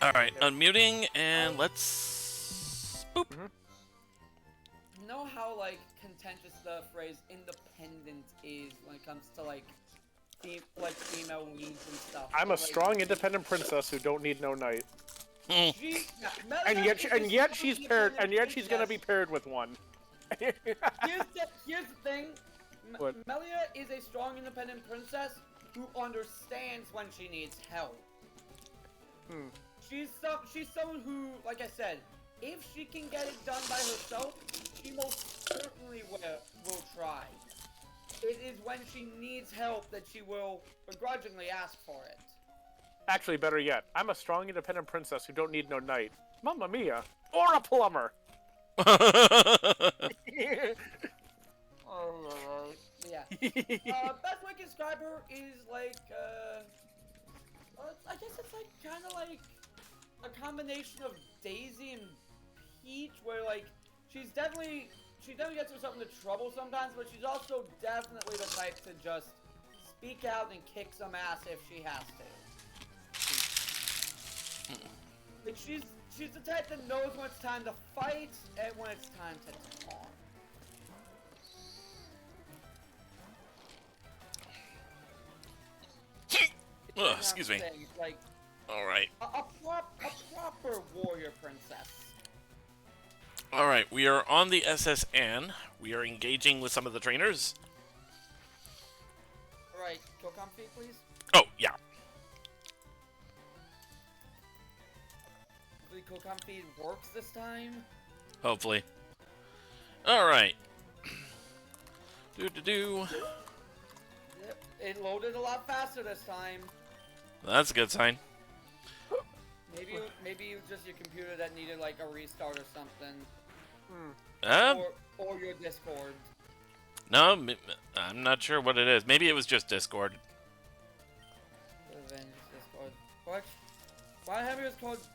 Alright, unmuting, and let's... Boop. You know how, like, contentious the phrase independent is when it comes to, like, female leads and stuff. I'm a Like, strong, independent princess who don't need no knight. She, And Melia yet, is and a yet strong, she's paired, and yet independent she's gonna be princess. paired with one. Here's the thing. What? Melia is a strong, independent princess who understands when she needs help. She's someone who, like I said, if she can get it done by herself, she most certainly will try. It is when she needs help that she will begrudgingly ask for it. Actually, better yet, I'm a strong, independent princess who don't need no knight. Mamma mia! Or a plumber! Yeah. Best way to describe her is like, I guess it's like kind of like a combination of Daisy and Peach, where like she definitely gets herself into trouble sometimes, but she's also definitely the type to just speak out and kick some ass if she has to. Like she's the type that knows when it's time to fight and when it's time to talk. Ugh, excuse me. Like Alright. a proper warrior princess. Alright, we are on the SS Anne. We are engaging with some of the trainers. Alright, go comfy, please. Oh, yeah. Hopefully Kokamfi works this time. Hopefully. Alright. Do-do-do. Yep, it loaded a lot faster this time. That's a good sign. Maybe it was just your computer that needed like a restart or something. Or your Discord. No, I'm not sure what it is. Maybe it was just Discord. Revenge Discord. What? Why Hamburger is called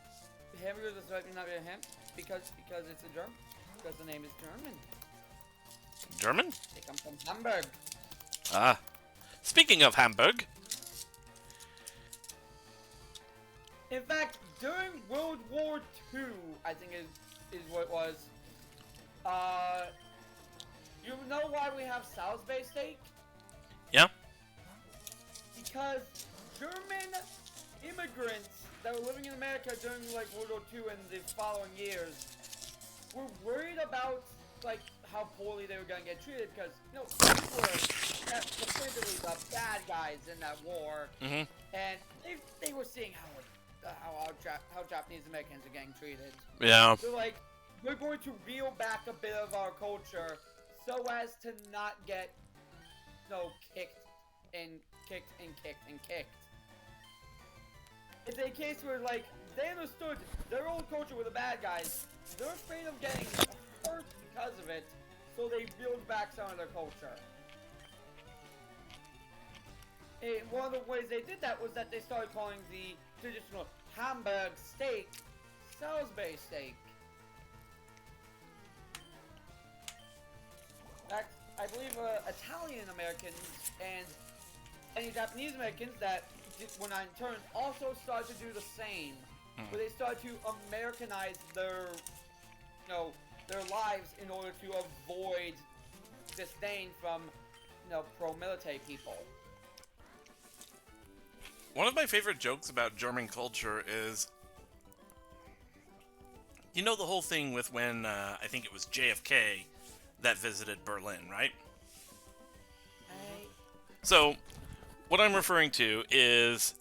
Hamburger is not a ham? Because it's a German. Because the name is German. German? They come from Hamburg. Ah. Speaking of Hamburg. In fact, during World War II, I think is what it was. You know why we have Salisbury steak? Yeah? Because German immigrants that were living in America during like World War II and the following years were worried about like how poorly they were gonna get treated because these were definitively the bad guys in that war, and they were seeing how Japanese Americans are getting treated. Yeah. So like, we're going to reel back a bit of our culture so as to not get kicked and kicked and kicked and kicked. It's a case where like they understood their old culture were the bad guys. They're afraid of getting hurt because of it, so they reeled back some of their culture. And one of the ways they did that was that they started calling the traditional Hamburg steak Salisbury steak. I believe Italian Americans and any Japanese Americans that were not in turn also started to do the same, where they started to Americanize their lives in order to avoid disdain from pro-military people. One of my favorite jokes about German culture is, you know the whole thing with when, I think it was JFK that visited Berlin, right? So, what I'm referring to is,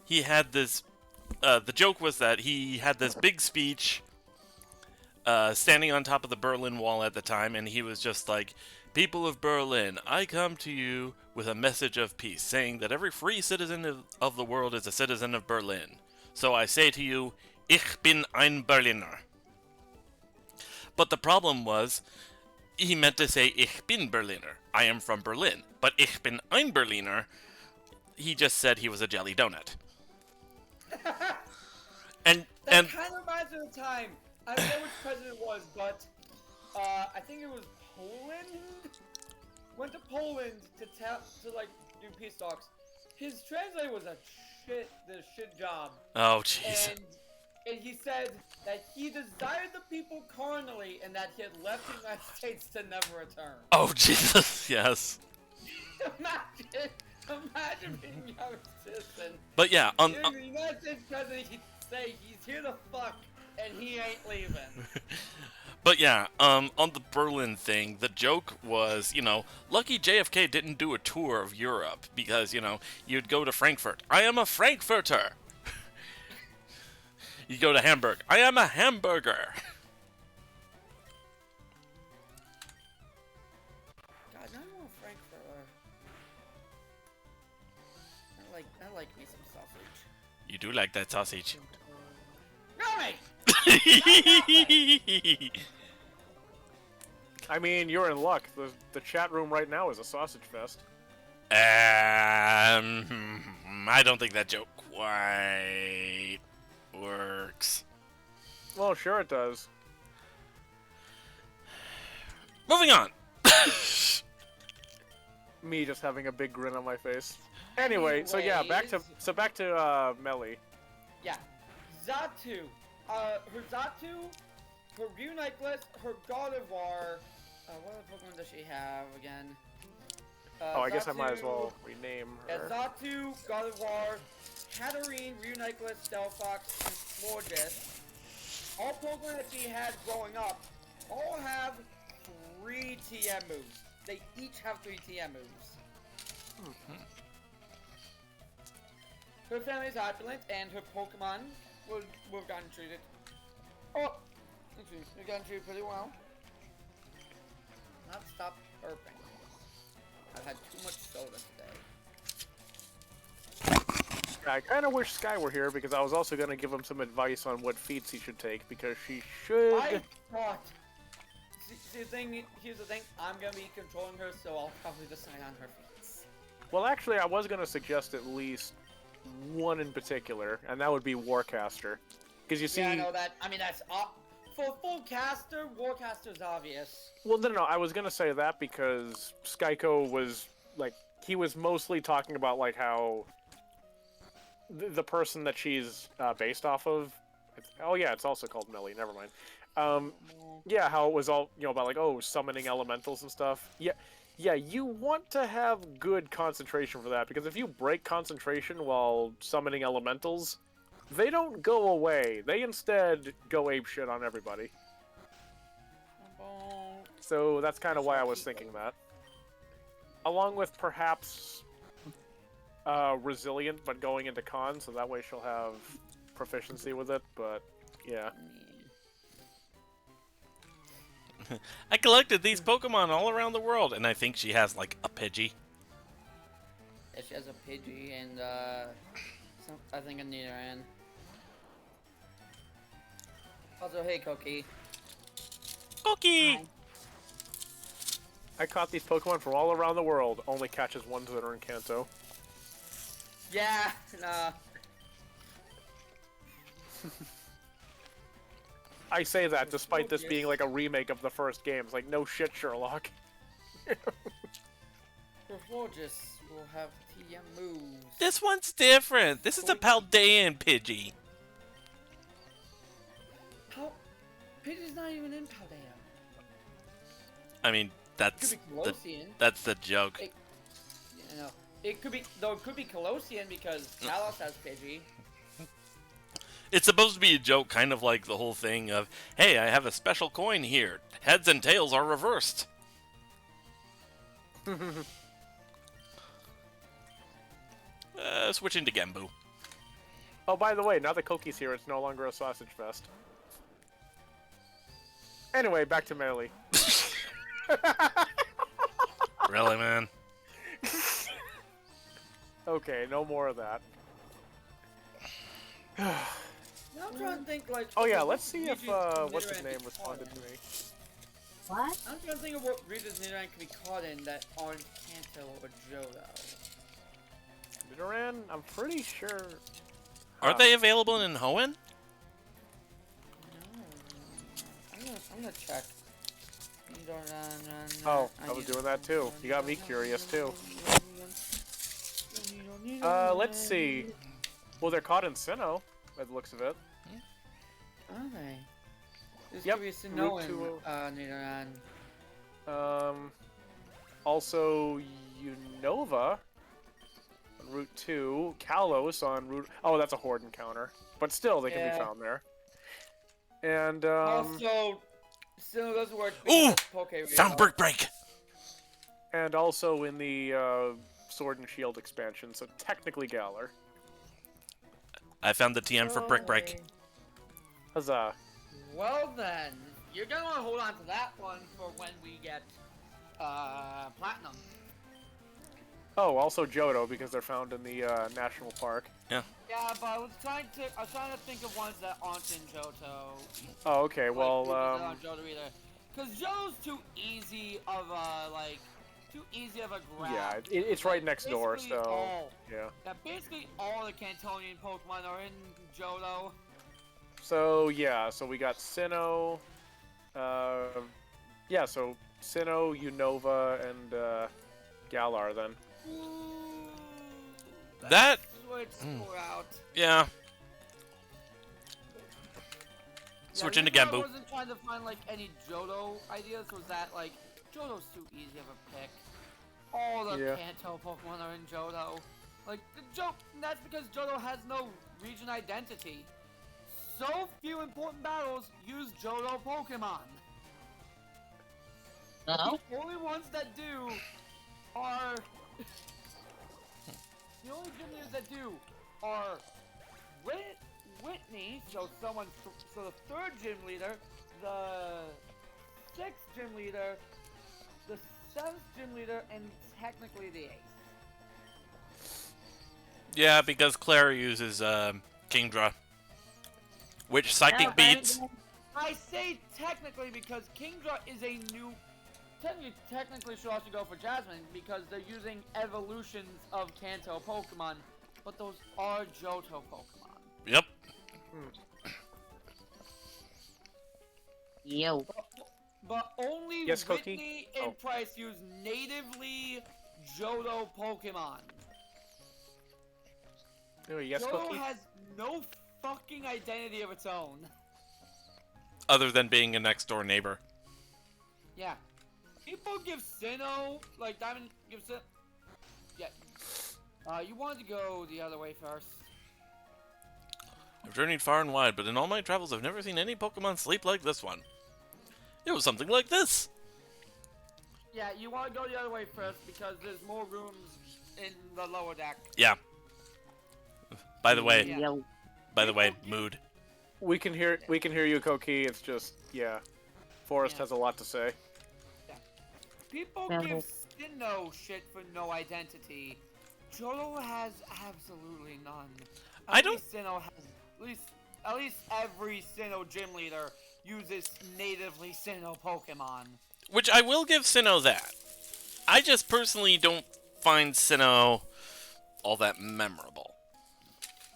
he had this, the joke was that he had this big speech, standing on top of the Berlin Wall at the time, and he was just like, "People of Berlin, I come to you with a message of peace, saying that every free citizen of the world is a citizen of Berlin. So I say to you, ich bin ein Berliner." But the problem was, he meant to say, "Ich bin Berliner." I am from Berlin. But "Ich bin ein Berliner," he just said he was a jelly donut. and That kind of reminds me of the time. I don't know which president it was, but I think it was Poland. Went to Poland to do peace talks. His translator was a the shit job. Oh, jeez. And he said that he desired the people carnally and that he had left the United States to never return. Oh, Jesus, yes. Imagine being a citizen. But yeah, The United States president, he'd say he's here to fuck and he ain't leaving. But yeah, on the Berlin thing, the joke was, lucky JFK didn't do a tour of Europe because, you'd go to Frankfurt. I am a Frankfurter. You go to Hamburg. I am a hamburger. God, I want a Frankfurter. I like me some sausage. You do like that sausage. Gummy! I mean, you're in luck. The chat room right now is a sausage fest. I don't think that joke quite works. Well, sure it does. Moving on. Me just having a big grin on my face. Anyway, so yeah, back to Melly. Yeah, Zatu. Her Zatu, her Ryu necklace, her God of War. What other Pokemon does she have again? I guess I might as well rename her. Yeah, Zatu, God of War, Katarine, Ryu necklace, Delphox, and Florges. All Pokemon that she had growing up all have 3 TM moves. They each have 3 TM moves. Her family is opulent, and her Pokemon will have gotten treated. Oh, they've gotten treated pretty well. Not stop burping. I've had too much soda today. I kind of wish Sky were here because I was also going to give him some advice on what feats he should take because she should. I thought. Here's the thing. I'm gonna be controlling her, so I'll probably decide on her feats. Well, actually, I was going to suggest at least one in particular, and that would be Warcaster. Because you see. Yeah, I know that. I mean, that's for full caster. Warcaster's obvious. Well, no. I was going to say that because Skyko was like he was mostly talking about like how the person that she's based off of. It's also called Melly. Never mind. Yeah, how it was all about like summoning elementals and stuff. Yeah, you want to have good concentration for that because if you break concentration while summoning elementals, they don't go away. They instead go apeshit on everybody. So that's kind of why I was thinking that. Along with perhaps resilient, but going into con, so that way she'll have proficiency with it. But yeah. I collected these Pokemon all around the world, and I think she has, like, a Pidgey. Yeah, she has a Pidgey and, I think a Nidoran. Also, hey, Koki. Koki! Hi. I caught these Pokemon from all around the world, only catches ones that are in Kanto. Yeah, nah. I say that despite this being like a remake of the first game. It's like, no shit, Sherlock. Florges will have TM moves. This one's different. This is a Paldean Pidgey. Pidgey's not even in Paldea. I mean, that's the joke. It could be Colossian because Kalos has Pidgey. It's supposed to be a joke, kind of like the whole thing of, hey, I have a special coin here. Heads and tails are reversed. Switching to Gembu. Oh, by the way, now that Koki's here, it's no longer a sausage fest. Anyway, back to Melee. Really, man? Okay, no more of that. I'm trying to think, like... Oh yeah, let's see if, what's his name responded to me. What? I'm trying to think of what regions Nidoran can be caught in that aren't Kanto or Johto. Nidoran? I'm pretty sure... Are they available in Hoenn? No. I'm gonna check. Oh, I was doing that too. You got me curious too. Let's see. Well, they're caught in Sinnoh, by the looks of it. Are they? There's Yep, curious to Route know 2. later on. Also Unova on Route 2, Kalos on Route... Oh, that's a Horde encounter. But still, they can be found there. And, Also, still doesn't work. Ooh! Poke Found Brick Break! and also in the, Sword and Shield expansion, so technically Galar. I found the TM for Brick Break. Huzzah. Well then, you're gonna want to hold on to that one for when we get platinum. Oh, also Johto, because they're found in the, National Park. Yeah. Yeah, but I was trying to think of ones that aren't in Johto. Oh, okay, well, Johto either. Cause Johto's too easy of a, too easy of a grab. yeah, it's right next door, Basically so, yeah. Yeah, basically all the Cantonian Pokemon are in Johto. So, yeah, so we got Sinnoh, yeah, so Sinnoh, Unova, and, Galar, then. That... Switch score out. Yeah. Switch into I Gambu. wasn't trying to find, any Johto ideas, was that, Johto's too easy of a pick. All the Kanto Pokemon are in Johto. That's because Johto has no region identity. So few important battles use Johto Pokemon. No? The only ones that do are... the only gym leaders that do are Whitney, so the third gym leader, the sixth gym leader, the seventh gym leader, and technically the eighth. Yeah, because Claire uses, Kingdra. Which Psychic beats. I say technically because Kingdra is a new... Technically should also go for Jasmine because they're using evolutions of Kanto Pokemon, but those are Johto Pokemon. Yep. Yo. But only Yes, Whitney Cookie? and Price use natively Johto Pokemon. Anyway, yes, Johto Cookie? has no fucking identity of its own. Other than being a next door neighbor. Yeah. People give Sinnoh, Diamond gives it. Yeah. You wanted to go the other way first. I've journeyed far and wide, but in all my travels I've never seen any Pokemon sleep like this one. It was something like this. Yeah, you want to go the other way first because there's more rooms in the lower deck. Yeah. By the way, Yo. mood. We can hear you, Koki. It's just, yeah. Forrest Yeah. has a lot to say. People Yeah. give Sinnoh shit for no identity. Johto has absolutely none. I don't- Sinnoh has at least every Sinnoh gym leader uses natively Sinnoh Pokemon. Which I will give Sinnoh that. I just personally don't find Sinnoh all that memorable.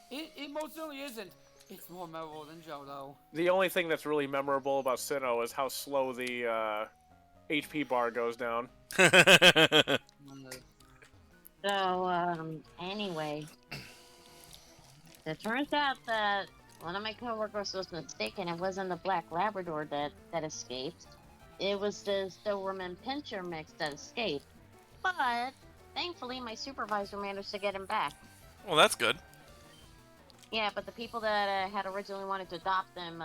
It most certainly isn't. It's more memorable than Johto. The only thing that's really memorable about Sinnoh is how slow the HP bar goes down. So, anyway. It turns out that one of my coworkers was mistaken. It wasn't the Black Labrador that escaped. It was the Silverman Pinscher mix that escaped. But, thankfully, my supervisor managed to get him back. Well, that's good. Yeah, but the people that had originally wanted to adopt him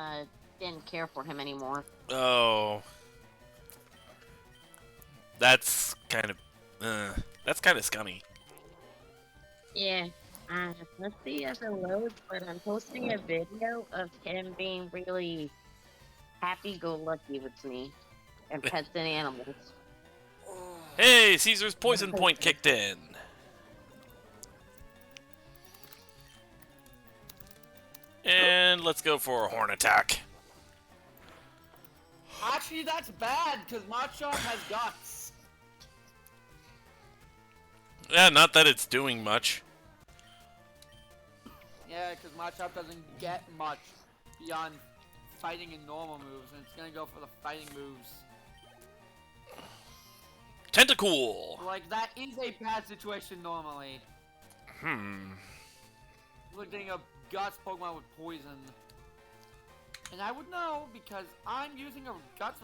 didn't care for him anymore. Oh. That's kind of scummy. Yeah. Let's see if it loads, but I'm posting a video of him being really happy-go-lucky with me and pets and animals. Hey, Caesar's poison point kicked in. And let's go for a horn attack. Actually, that's bad because Machop has guts. Yeah, not that it's doing much. Yeah, because Machop doesn't get much beyond fighting and normal moves, and it's gonna go for the fighting moves. Tentacool. That is a bad situation normally. like getting a Guts Pokemon with poison. And I would know because I'm using a Guts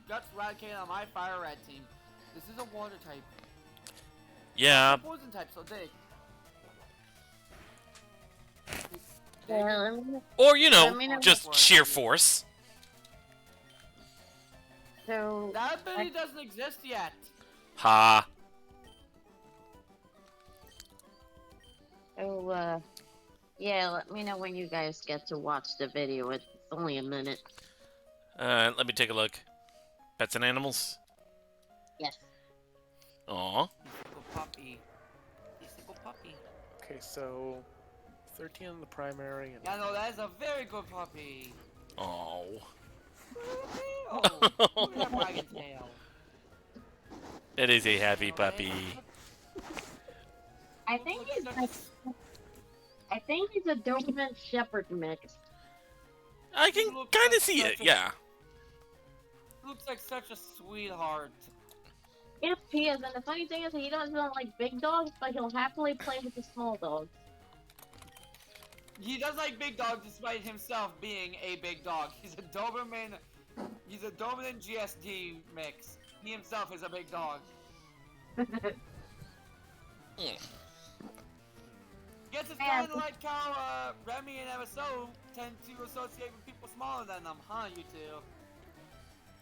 Eradicator on my Fire Red team. This is a water type. Yeah. Poison type, so dig. Yeah, Or, you know, Let me know. just sheer force. so That ability doesn't exist yet. Ha. yeah, let me know when you guys get to watch the video. It's only a minute. Let me take a look. Pets and animals? Yes. Aw. Little puppy. This little puppy. Okay, so 13 in the primary. And... Yeah, no, that is a very good puppy. Oh. Oh, look at that wagon tail. It is a happy puppy. I think he's a Doberman Shepherd mix. I can kind of see it, yeah. Looks like such a sweetheart. Yes, he is, and the funny thing is he doesn't like big dogs, but he'll happily play with the small dogs. He does like big dogs despite himself being a big dog. He's a Doberman GSD mix. He himself is a big dog. Guess it's kind of like how Remy and MSO tend to associate with people smaller than them, huh, you two?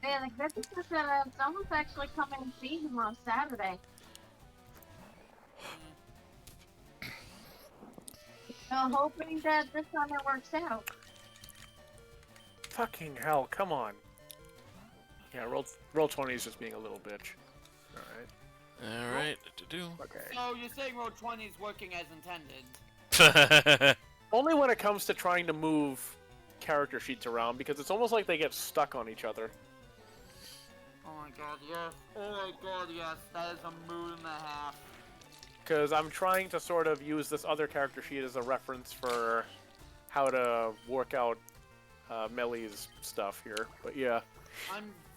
Yeah, the good thing is that someone's actually coming to see him on Saturday. So hoping that this time it works out. Fucking hell, come on. Yeah, roll 20 is just being a little bitch. Alright. Alright, what to do? Okay. So you're saying roll 20 is working as intended? Only when it comes to trying to move character sheets around, because it's almost like they get stuck on each other. Oh my god, yes. Oh my god, yes. That is a mood and a half. Because I'm trying to sort of use this other character sheet as a reference for how to work out Melly's stuff here. But yeah.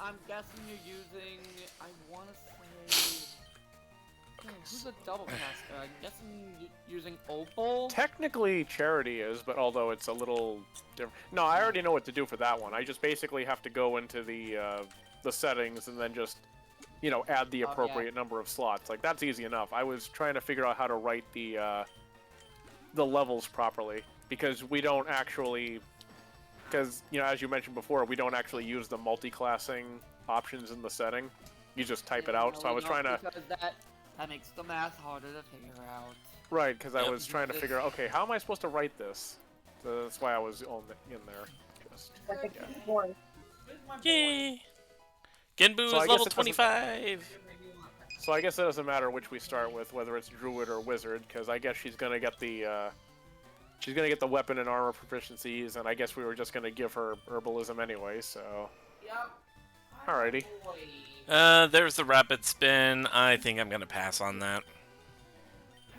I'm guessing you're using, I want to say... who's a double caster? I'm guessing you're using Opal? Technically, Charity is, but although it's a little different. No, I already know what to do for that one. I just basically have to go into the settings and then just, you know, add the appropriate number of slots. Like, that's easy enough. I was trying to figure out how to write the levels properly, because we don't actually... Because, you know, as you mentioned before, we don't actually use the multi-classing options in the setting. You just type it out, so I was trying to... Because that makes the math harder to figure out. Right, because I was trying to figure out, okay, how am I supposed to write this? So that's why I was in there. Just, Yay! Genbu So I is guess level it doesn't- 25! So I guess it doesn't matter which we start with, whether it's Druid or Wizard, because I guess she's gonna get the weapon and armor proficiencies, and I guess we were just gonna give her herbalism anyway. So. Yep. Alrighty. There's the rapid spin. I think I'm gonna pass on that.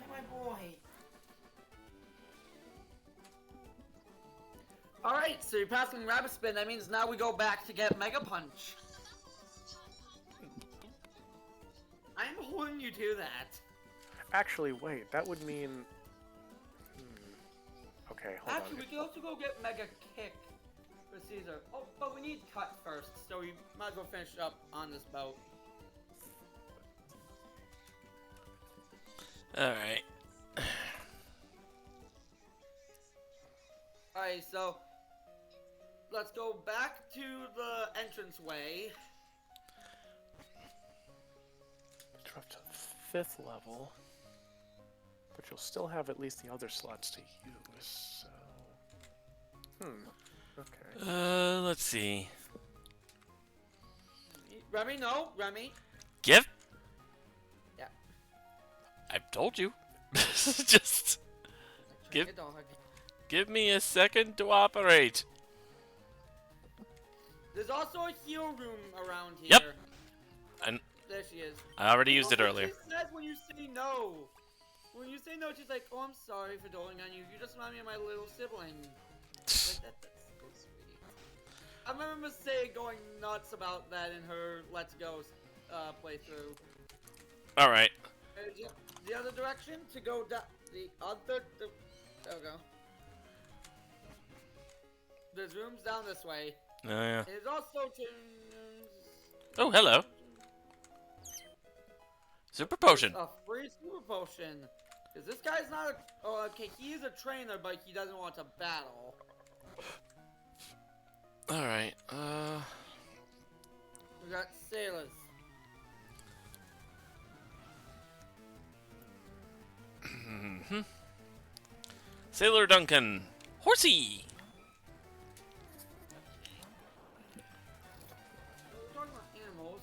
My boy. Alright, so you're passing Rapid Spin. That means now we go back to get Mega Punch. I'm holding you to that. Actually, wait. That would mean. Okay, hold Actually, we can also go get Mega Kick for Caesar. Oh, but we need Cut first, so we might as well finish up on this boat. Alright. Alright, so let's go back to the entranceway. You're up to 5th level, but you'll still have at least the other slots to use. So. Okay. Let's see. Remy, no, Remy. Give? Yeah. I've told you. Just give Your dog. give me a second to operate. There's also a heal room around here. Yep. And There she is. I already used it What earlier. She says when you say no. When you say no, she's like, "Oh, I'm sorry for doling on you. You just remind me of my little sibling." Like, that's so sweet. I remember Say going nuts about that in her Let's Go playthrough. Alright. The other direction to go down. The other. There we go. There's rooms down this way. Oh, yeah. There's also Oh, hello. Super potion. a free super potion. Cause this guy's not a. Oh, okay. He is a trainer, but he doesn't want to battle. All right. We got sailors. Sailor Duncan. Horsey. We're talking about animals.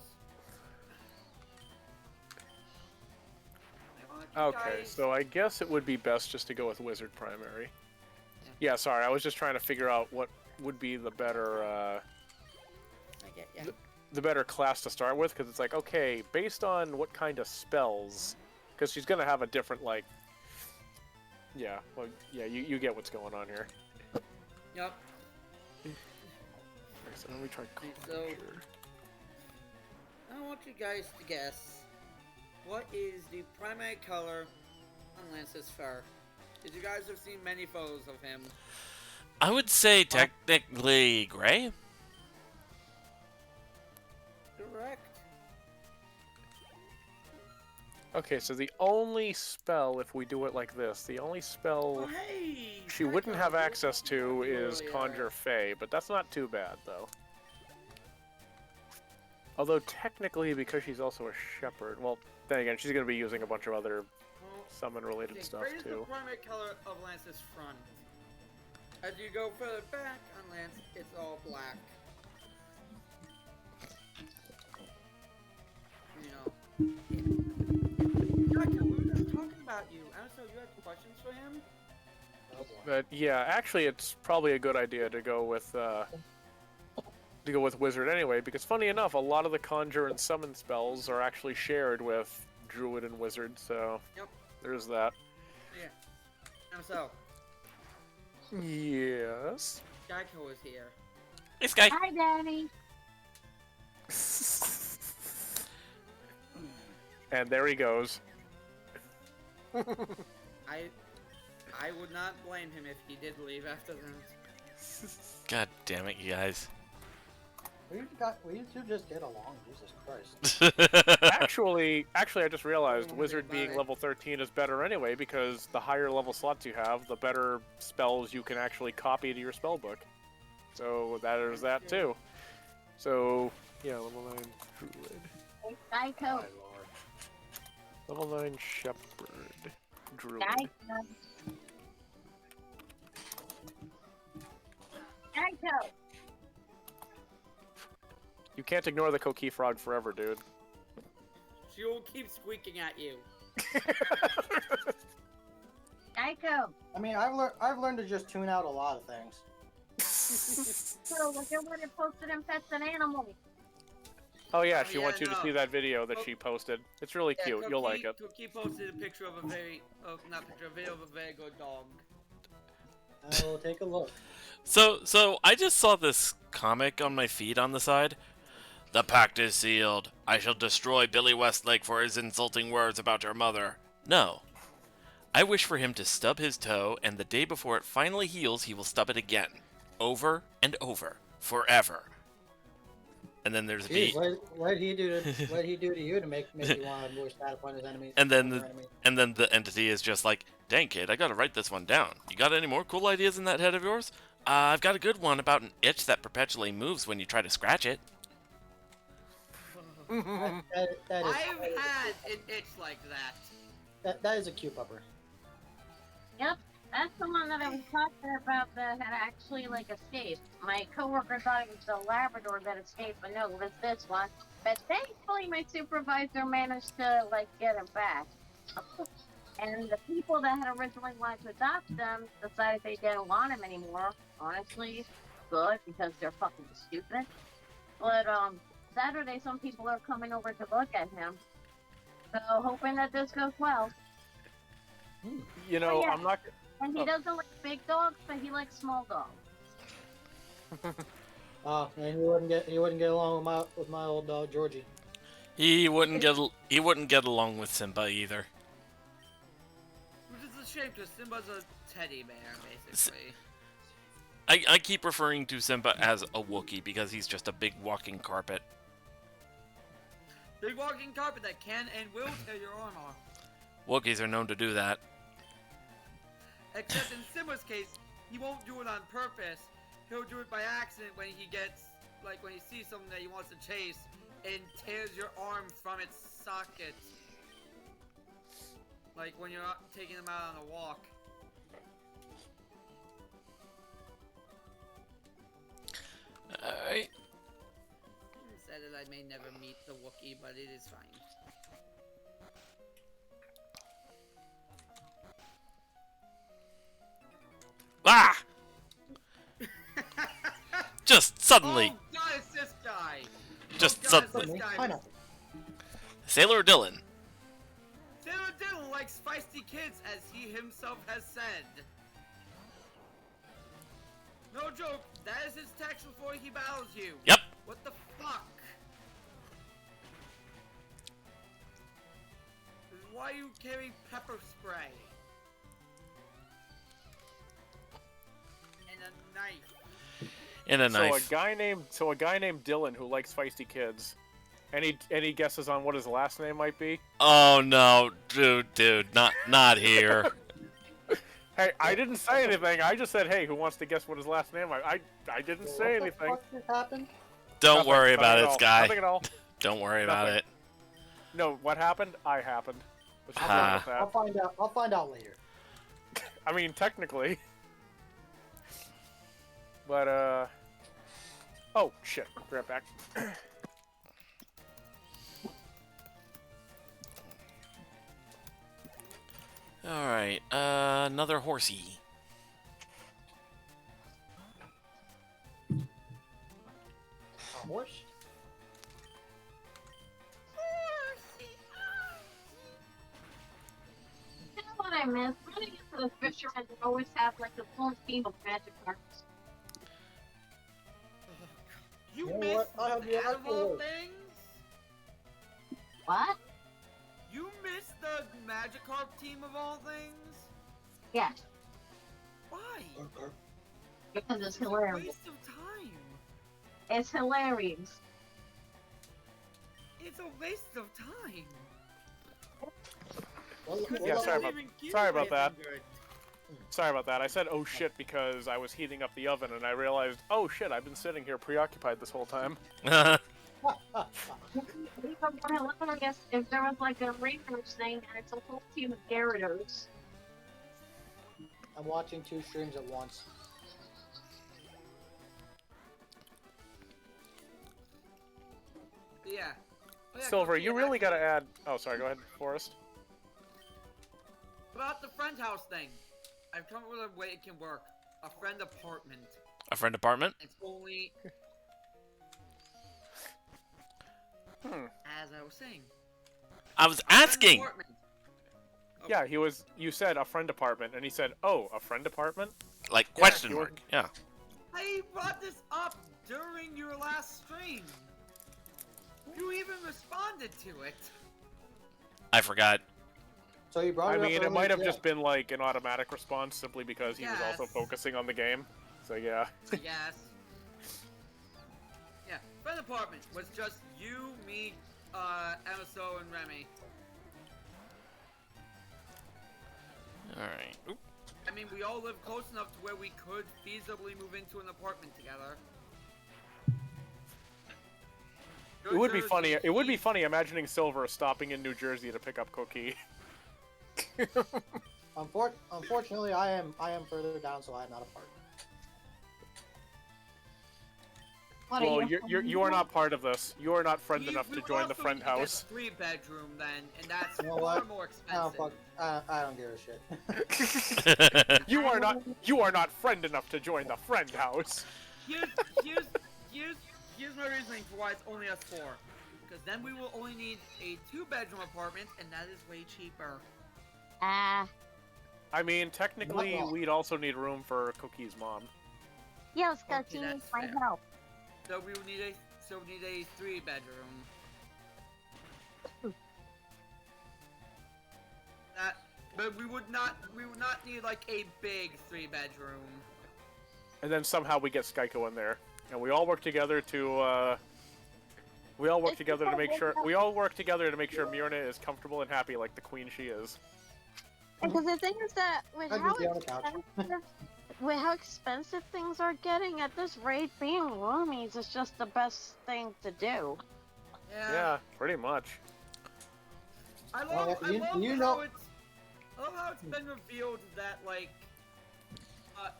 Okay, so I guess it would be best just to go with Wizard primary. Yeah, sorry, I was just trying to figure out what would be the better, I get ya. the better class to start with, because it's like, okay, based on what kind of spells, because she's gonna have a different, like, yeah, well, yeah, you get what's going on here. Yep. Okay, so let me try So- Conjure. I want you guys to guess what is the primary color on Lance's fur. Did you guys have seen many photos of him? I would say technically gray. Correct. Okay, so the only spell, if we do it like this, the only spell Oh, hey! she wouldn't have access to is earlier. Conjure Fey, but that's not too bad, though. Although, technically, because she's also a shepherd, well, then again, she's going to be using a bunch of other Well, summon-related okay, stuff, gray is the too. primary color of Lance's front. As you go further back on Lance, it's all black. You know. Jacko, we were just talking about you. Also, you had questions for him? But, yeah, actually, it's probably a good idea to go with Wizard anyway, because funny enough, a lot of the Conjure and Summon spells are actually shared with Druid and Wizard, so Yep. there's that. Yeah. And so, Yes. Jacko is here. This guy. Hi, Daddy. And there he goes. I would not blame him if he did leave after that. God damn it, you guys. We two just get along, Jesus Christ. Actually, I just realized Oh, Wizard about being it. level 13 is better anyway, because the higher level slots you have, the better spells you can actually copy to your spellbook. So that is that too. So, yeah, level 9 Druid. Hey, Geico. My lord. Level 9 Shepherd. Druid. Geico. Geico. You can't ignore the Koki Frog forever, dude. She will keep squeaking at you. Geico. I mean, I've learned to just tune out a lot of things. So look at what it posted in Pets and Animals. Oh yeah, Oh, she yeah, wants you to no. see that video that Oh. she posted. It's really Yeah, cute. You'll like it. Cookie posted a picture of a very, not picture, a video of a very good dog. I will take a look. So I just saw this comic on my feed on the side. The pact is sealed. I shall destroy Billy Westlake for his insulting words about your mother. No. I wish for him to stub his toe, and the day before it finally heals, he will stub it again. Over and over. Forever. And then there's a Jeez, beat. what did he do to you to make you want to wish that upon his enemies? And then upon the, your enemies? and then the entity is just like, dang kid, I gotta write this one down. You got any more cool ideas in that head of yours? I've got a good one about an itch that perpetually moves when you try to scratch it. That is, I've had an itch like that. that is a cute pupper. Yep, that's the one that I was talking about that had actually like escaped. My coworker thought it was the Labrador that escaped, but no, it was this one. But thankfully, my supervisor managed to like get him back. And the people that had originally wanted to adopt them decided they didn't want him anymore. Honestly, good because they're fucking stupid. But Saturday, some people are coming over to look at him. So hoping that this goes well. You know, Oh, yeah. I'm not. And he doesn't like big dogs, but he likes small dogs. And he wouldn't get along with my old dog Georgie. He wouldn't get along with Simba either. Which is a shame because Simba's a teddy bear, basically. I keep referring to Simba as a Wookiee because he's just a big walking carpet. Big walking carpet that can and will tear your arm off. Wookiees are known to do that. Except in Simba's case, he won't do it on purpose. He'll do it by accident when he gets, like, when he sees something that he wants to chase and tears your arm from its socket. Like when you're not taking him out on a walk. Alright. Said that I may never meet the Wookiee, but it is fine. Ah! Just suddenly. Oh god, it's this guy! Just oh god, it's suddenly. this guy. Pineapple. Sailor Dylan. Sailor Dylan likes feisty kids, as he himself has said. No joke, that is his text before he battles you. Yep. What the fuck? This is why you carry pepper spray. And a knife. And a So knife. a guy named Dylan who likes feisty kids. Any guesses on what his last name might be? Oh no, dude, not here. Hey, I didn't say anything. I just said, hey, who wants to guess what his last name? I didn't say anything. What the fuck just happened? Don't Nothing, worry nothing about at it, all. Sky. Nothing at all. Don't worry about Nothing. it. No, what happened? I happened. Let's just Ah. go with that. I'll find out. I'll find out later. I mean, technically. But, oh, shit. Be right back. Alright, another horsey. A horse? You know what I miss? Running into the fishermen that always have like the full team of magic cards. You You know missed what? I have the the animal actual- things? What? You missed the Magikarp team of all things? Yeah, Why? because it's It's a hilarious. waste of time. It's hilarious. It's a waste of time. Yeah, sorry about that. Good. Sorry about that. I said, oh shit, because I was heating up the oven and I realized, oh shit, I've been sitting here preoccupied this whole time. Even more hilarious if there was like a research thing and it's a whole team of Gyarados. I'm watching 2 streams at once. Yeah. Oh, yeah, Silver, Cookie, you and really actually, gotta add... Oh, sorry, go ahead, Forrest. About the friend house thing. I've come up with a way it can work. A friend apartment. A friend apartment? It's only... As I was saying. I was A friend asking! apartment. Yeah, you said a friend apartment, and he said, oh, a friend apartment? Like, question you were- mark. Yeah. I brought this up during your last stream. You even responded to it. I forgot. So you brought I it up mean, it earlier might have today. just been like an automatic response simply because he was also Yes. focusing on the game. So yeah. I guess. Yeah, friend apartment was just you, me, MSO, and Remy. Alright. Oop. I mean, we all live close enough to where we could feasibly move into an apartment together. It would be Jersey, funny. It would be Heath. funny imagining Silver stopping in New Jersey to pick up Cookie. Unfortunately, I am further down, so I am not a part. What Well, are you are not part of this. You are not friend We- enough we to would join the also friend need to get house. a 3-bedroom then, and that's You know far what? more I don't expensive. I don't give a shit. You are not friend enough to join the friend house. Here's my reasoning for why it's only us 4. Because then we will only need a 2-bedroom apartment, and that is way cheaper. I mean, technically, Not wrong. we'd also need room for Cookie's mom. yes, Okay, Cookie, that's my fair. help. So we will need a 3-bedroom. That, but we would not need like a big 3-bedroom. And then somehow we get Skyko in there, and we all work together to make sure Myrna is comfortable and happy like the queen she is. Because the thing is that with I'd how just be on the couch. expensive things are getting at this rate, being roomies is just the best thing to do. Yeah, pretty much. I love how it's been revealed that like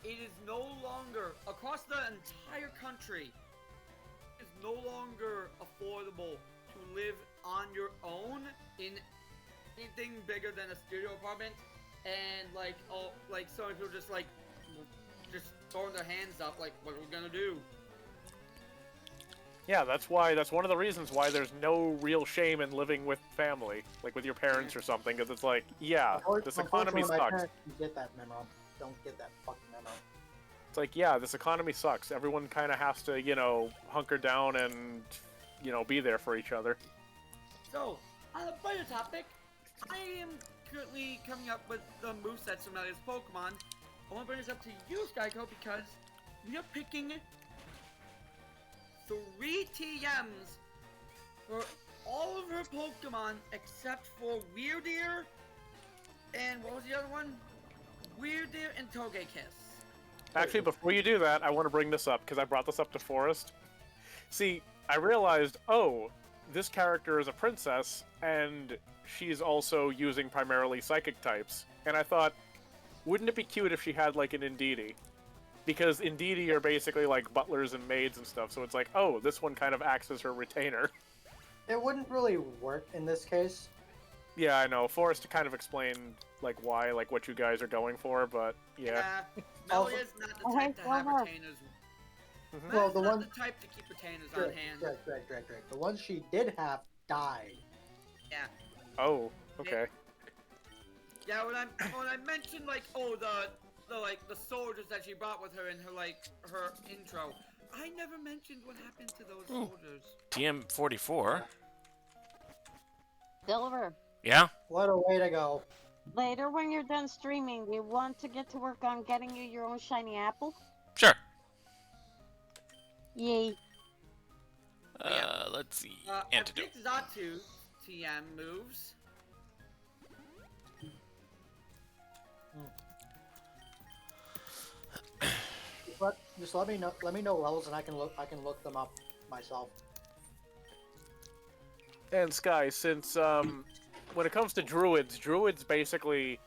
it is no longer across the entire country. It's no longer affordable to live on your own in anything bigger than a studio apartment, and like some people just throwing their hands up like, what are we gonna do? Yeah, that's one of the reasons why there's no real shame in living with family, like with your parents or something, because it's like, yeah, this economy Unfortunately, my sucks. parents don't get that memo. Don't get that fucking memo. It's like, yeah, this economy sucks. Everyone kind of has to, hunker down and, be there for each other. So, on a brighter topic, I am currently coming up with the movesets from Alice Pokemon. I want to bring this up to you, Skyko, because we are picking 3 TMs for all of her Pokemon except for Weirdeer and what was the other one? Weirdeer and Togekiss. Actually, before you do that, I want to bring this up, because I brought this up to Forrest. See, I realized, oh, this character is a princess, and she's also using primarily psychic types. And I thought, wouldn't it be cute if she had, like, an Indeedee? Because Indeedee are basically, like, butlers and maids and stuff, so it's like, oh, this one kind of acts as her retainer. It wouldn't really work in this case. Yeah, I know. Forrest kind of explained, like, why, like, what you guys are going for, but, yeah. Melly is not the type to have retainers. Well, the not one the type to keep retainers on hand. Correct. The ones she did have died. Yeah. Oh, okay. Yeah, when I mentioned like the soldiers that she brought with her in her intro, I never mentioned what happened to those soldiers. TM44. Silver. Yeah? What a way to go. Later, when you're done streaming, do you want to get to work on getting you your own shiny apple? Sure. Yay. Let's see. I Antidote. picked Zatu TM moves. Just let me know. Let me know levels, and I can look them up myself. And Sky, since when it comes to druids basically,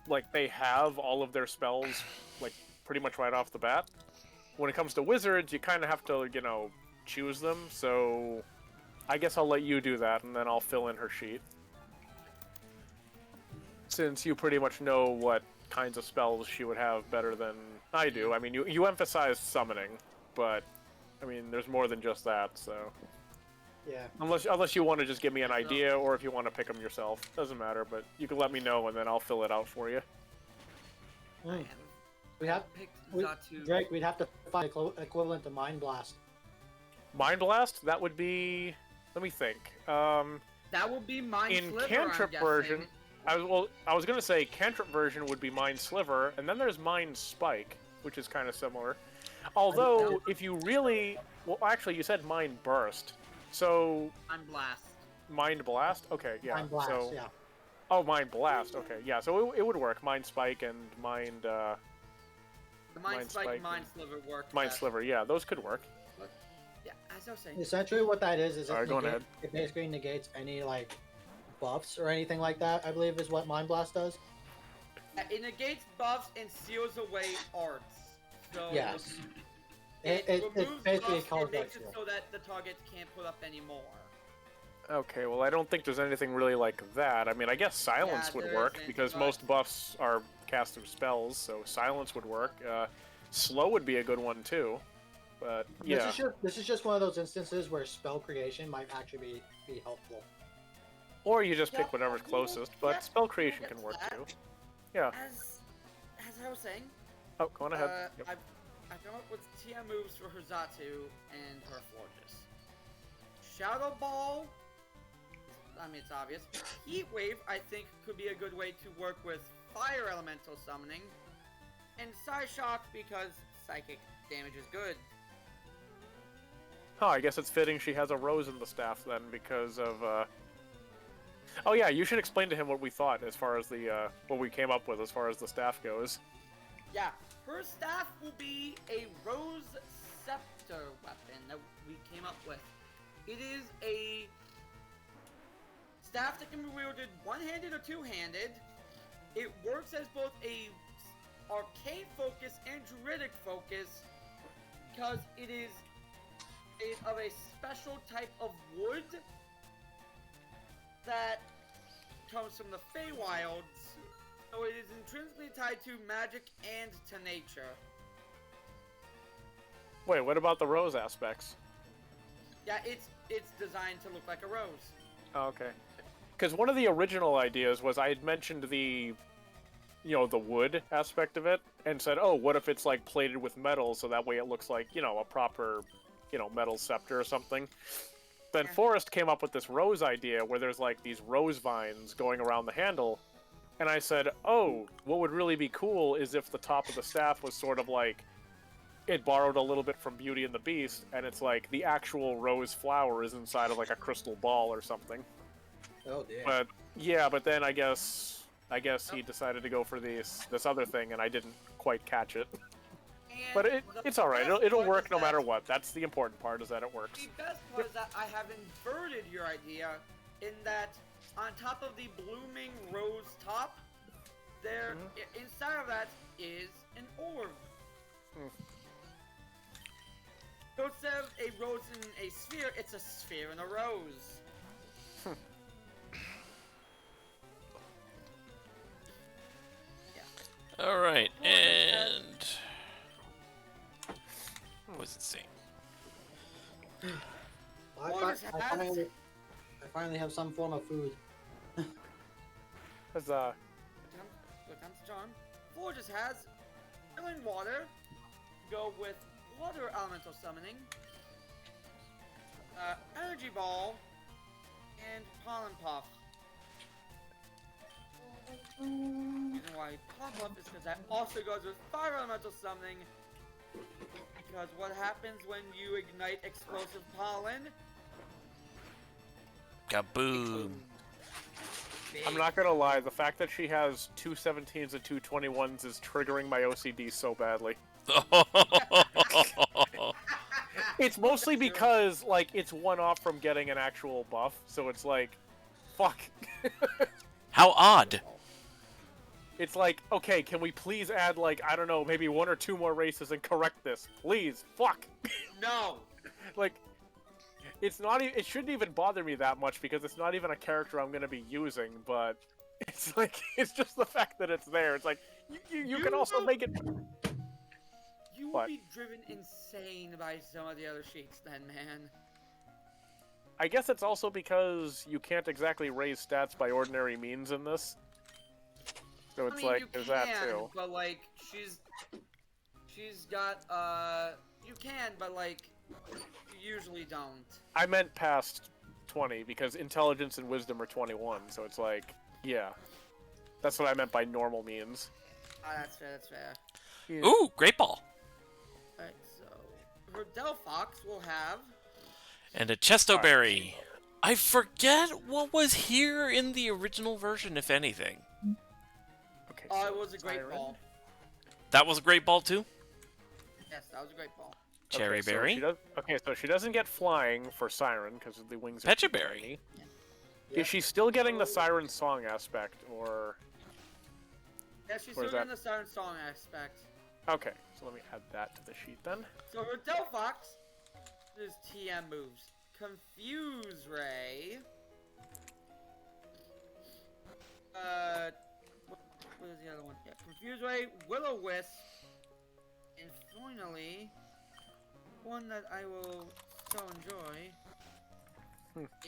like, they have all of their spells, like, pretty much right off the bat. When it comes to wizards, you kind of have to, choose them, so I guess I'll let you do that, and then I'll fill in her sheet. Since you pretty much know what kinds of spells she would have better than I do. I mean, you emphasize summoning, but, I mean, there's more than just that, so... Yeah. Unless you want to just give me an idea, or if you want to pick them yourself. Doesn't matter, but you can let me know, and then I'll fill it out for you. We have... Zatu. Drake, we'd have to find equivalent to Mind Blast. Mind Blast? That would be... Let me think. That would be Mind in Sliver, Cantrip I'm version... guessing. I was going to say Cantrip version would be Mind Sliver, and then there's Mind Spike, which is kind of similar. Although, if you really... Well, actually, you said Mind Burst. So... Mind Blast. Mind Blast? Okay, yeah. Mind Blast, so... yeah. Oh, Mind Blast. Okay, yeah. So it would work. Mind Spike and Mind... The Mind Mind Spike Spike and Mind Sliver work. Mind best. Sliver, yeah. Those could work. Yeah, as I was saying. Essentially, what that is Alright, go ahead. it basically negates any like buffs or anything like that. I believe is what Mind Blast does. It negates buffs and seals away arts. So Yes. it It's removes basically buffs a color and makes block it so that the target can't put up any more. Okay, well, I don't think there's anything really like that. I mean, I guess Silence Yeah, would there work, isn't, because but- most buffs are cast through spells, so Silence would work. Slow would be a good one, too. But, yeah. This is just one of those instances where spell creation might actually be helpful. Or you just Yeah, pick whatever's we'll- closest, but yeah, spell creation we'll can get work, to that. too. Yeah. As I was saying, Oh, go on ahead. Yep. I've come up with TM moves for her Zatu and her Florges. Shadow Ball I mean, it's obvious. Heat Wave, I think, could be a good way to work with Fire Elemental summoning. And Psyshock, because psychic damage is good. Huh, I guess it's fitting she has a rose in the staff then, because of, Oh yeah, you should explain to him what we thought as far as the, what we came up with as far as the staff goes. Yeah, her staff will be a Rose Scepter weapon that we came up with. It is a staff that can be wielded one-handed or two-handed. It works as both a arcane focus and druidic focus because it is of a special type of wood that comes from the Feywilds, so it is intrinsically tied to magic and to nature. Wait, what about the rose aspects? Yeah, it's designed to look like a rose. Oh, okay. Because one of the original ideas was I had mentioned the, the wood aspect of it, and said, oh, what if it's, like, plated with metal, so that way it looks like, a proper, metal scepter or something. Then Forrest came up with this rose idea where there's, like, these rose vines going around the handle, and I said, oh, what would really be cool is if the top of the staff was sort of like, it borrowed a little bit from Beauty and the Beast, and it's like the actual rose flower is inside of, like, a crystal ball or something. Oh dear. But yeah, but then I guess he decided to go for this other thing, and I didn't quite catch it. And But it's all right. It'll part work is no that- matter what. That's the important part, is that it works. The best part is that I have inverted your idea in that on top of the blooming rose top, there inside of that is an orb. So instead of a rose in a sphere, it's a sphere in a rose. All right, and what was it saying? I, What fi- is I, that? finally have some form of food. That's Look comes John. Forges has filling water. Go with water elemental summoning. Energy ball and pollen puff. The reason why pollen puff is because that also goes with fire elemental summoning. Because what happens when you ignite explosive pollen? Kaboom! I'm not gonna lie, the fact that she has two 17s and two 21s is triggering my OCD so badly. It's mostly because, like, it's one off from getting an actual buff, so it's like, fuck. How odd! It's like, okay, can we please add, like, I don't know, maybe one or two more races and correct this? Please, fuck! No! Like, it's not even, it shouldn't even bother me that much because it's not even a character I'm gonna be using, but it's like, it's just the fact that it's there. It's like, you can also make it... You will What? be driven insane by some of the other sheets then, man. I guess it's also because you can't exactly raise stats by ordinary means in this. So it's I mean, like, you there's can, that too. but like, she's got, you can, but like, you usually don't. I meant past 20, because intelligence and wisdom are 21, so it's like, yeah. That's what I meant by normal means. Ah, that's fair, that's fair. Ooh, great ball! Alright, so, her Delphox will have, And a Chestoberry. I forget what was here in the original version, if anything. Okay, it was a great Siren. ball. That was a great ball too. Yes, that was a great ball. Cherry so berry. she does, okay, so she doesn't get flying for Siren, because the wings are Pecha too berry. tiny. Yeah. Is she still getting the Siren song aspect, or... Yeah, she's Where's still in that? the Siren Song aspect. Okay, so let me add that to the sheet then. So her Delphox, there's TM moves. Confuse Ray. What is the other one? Yeah, Confuse Ray, Will-O-Wisp, and finally, one that I will so enjoy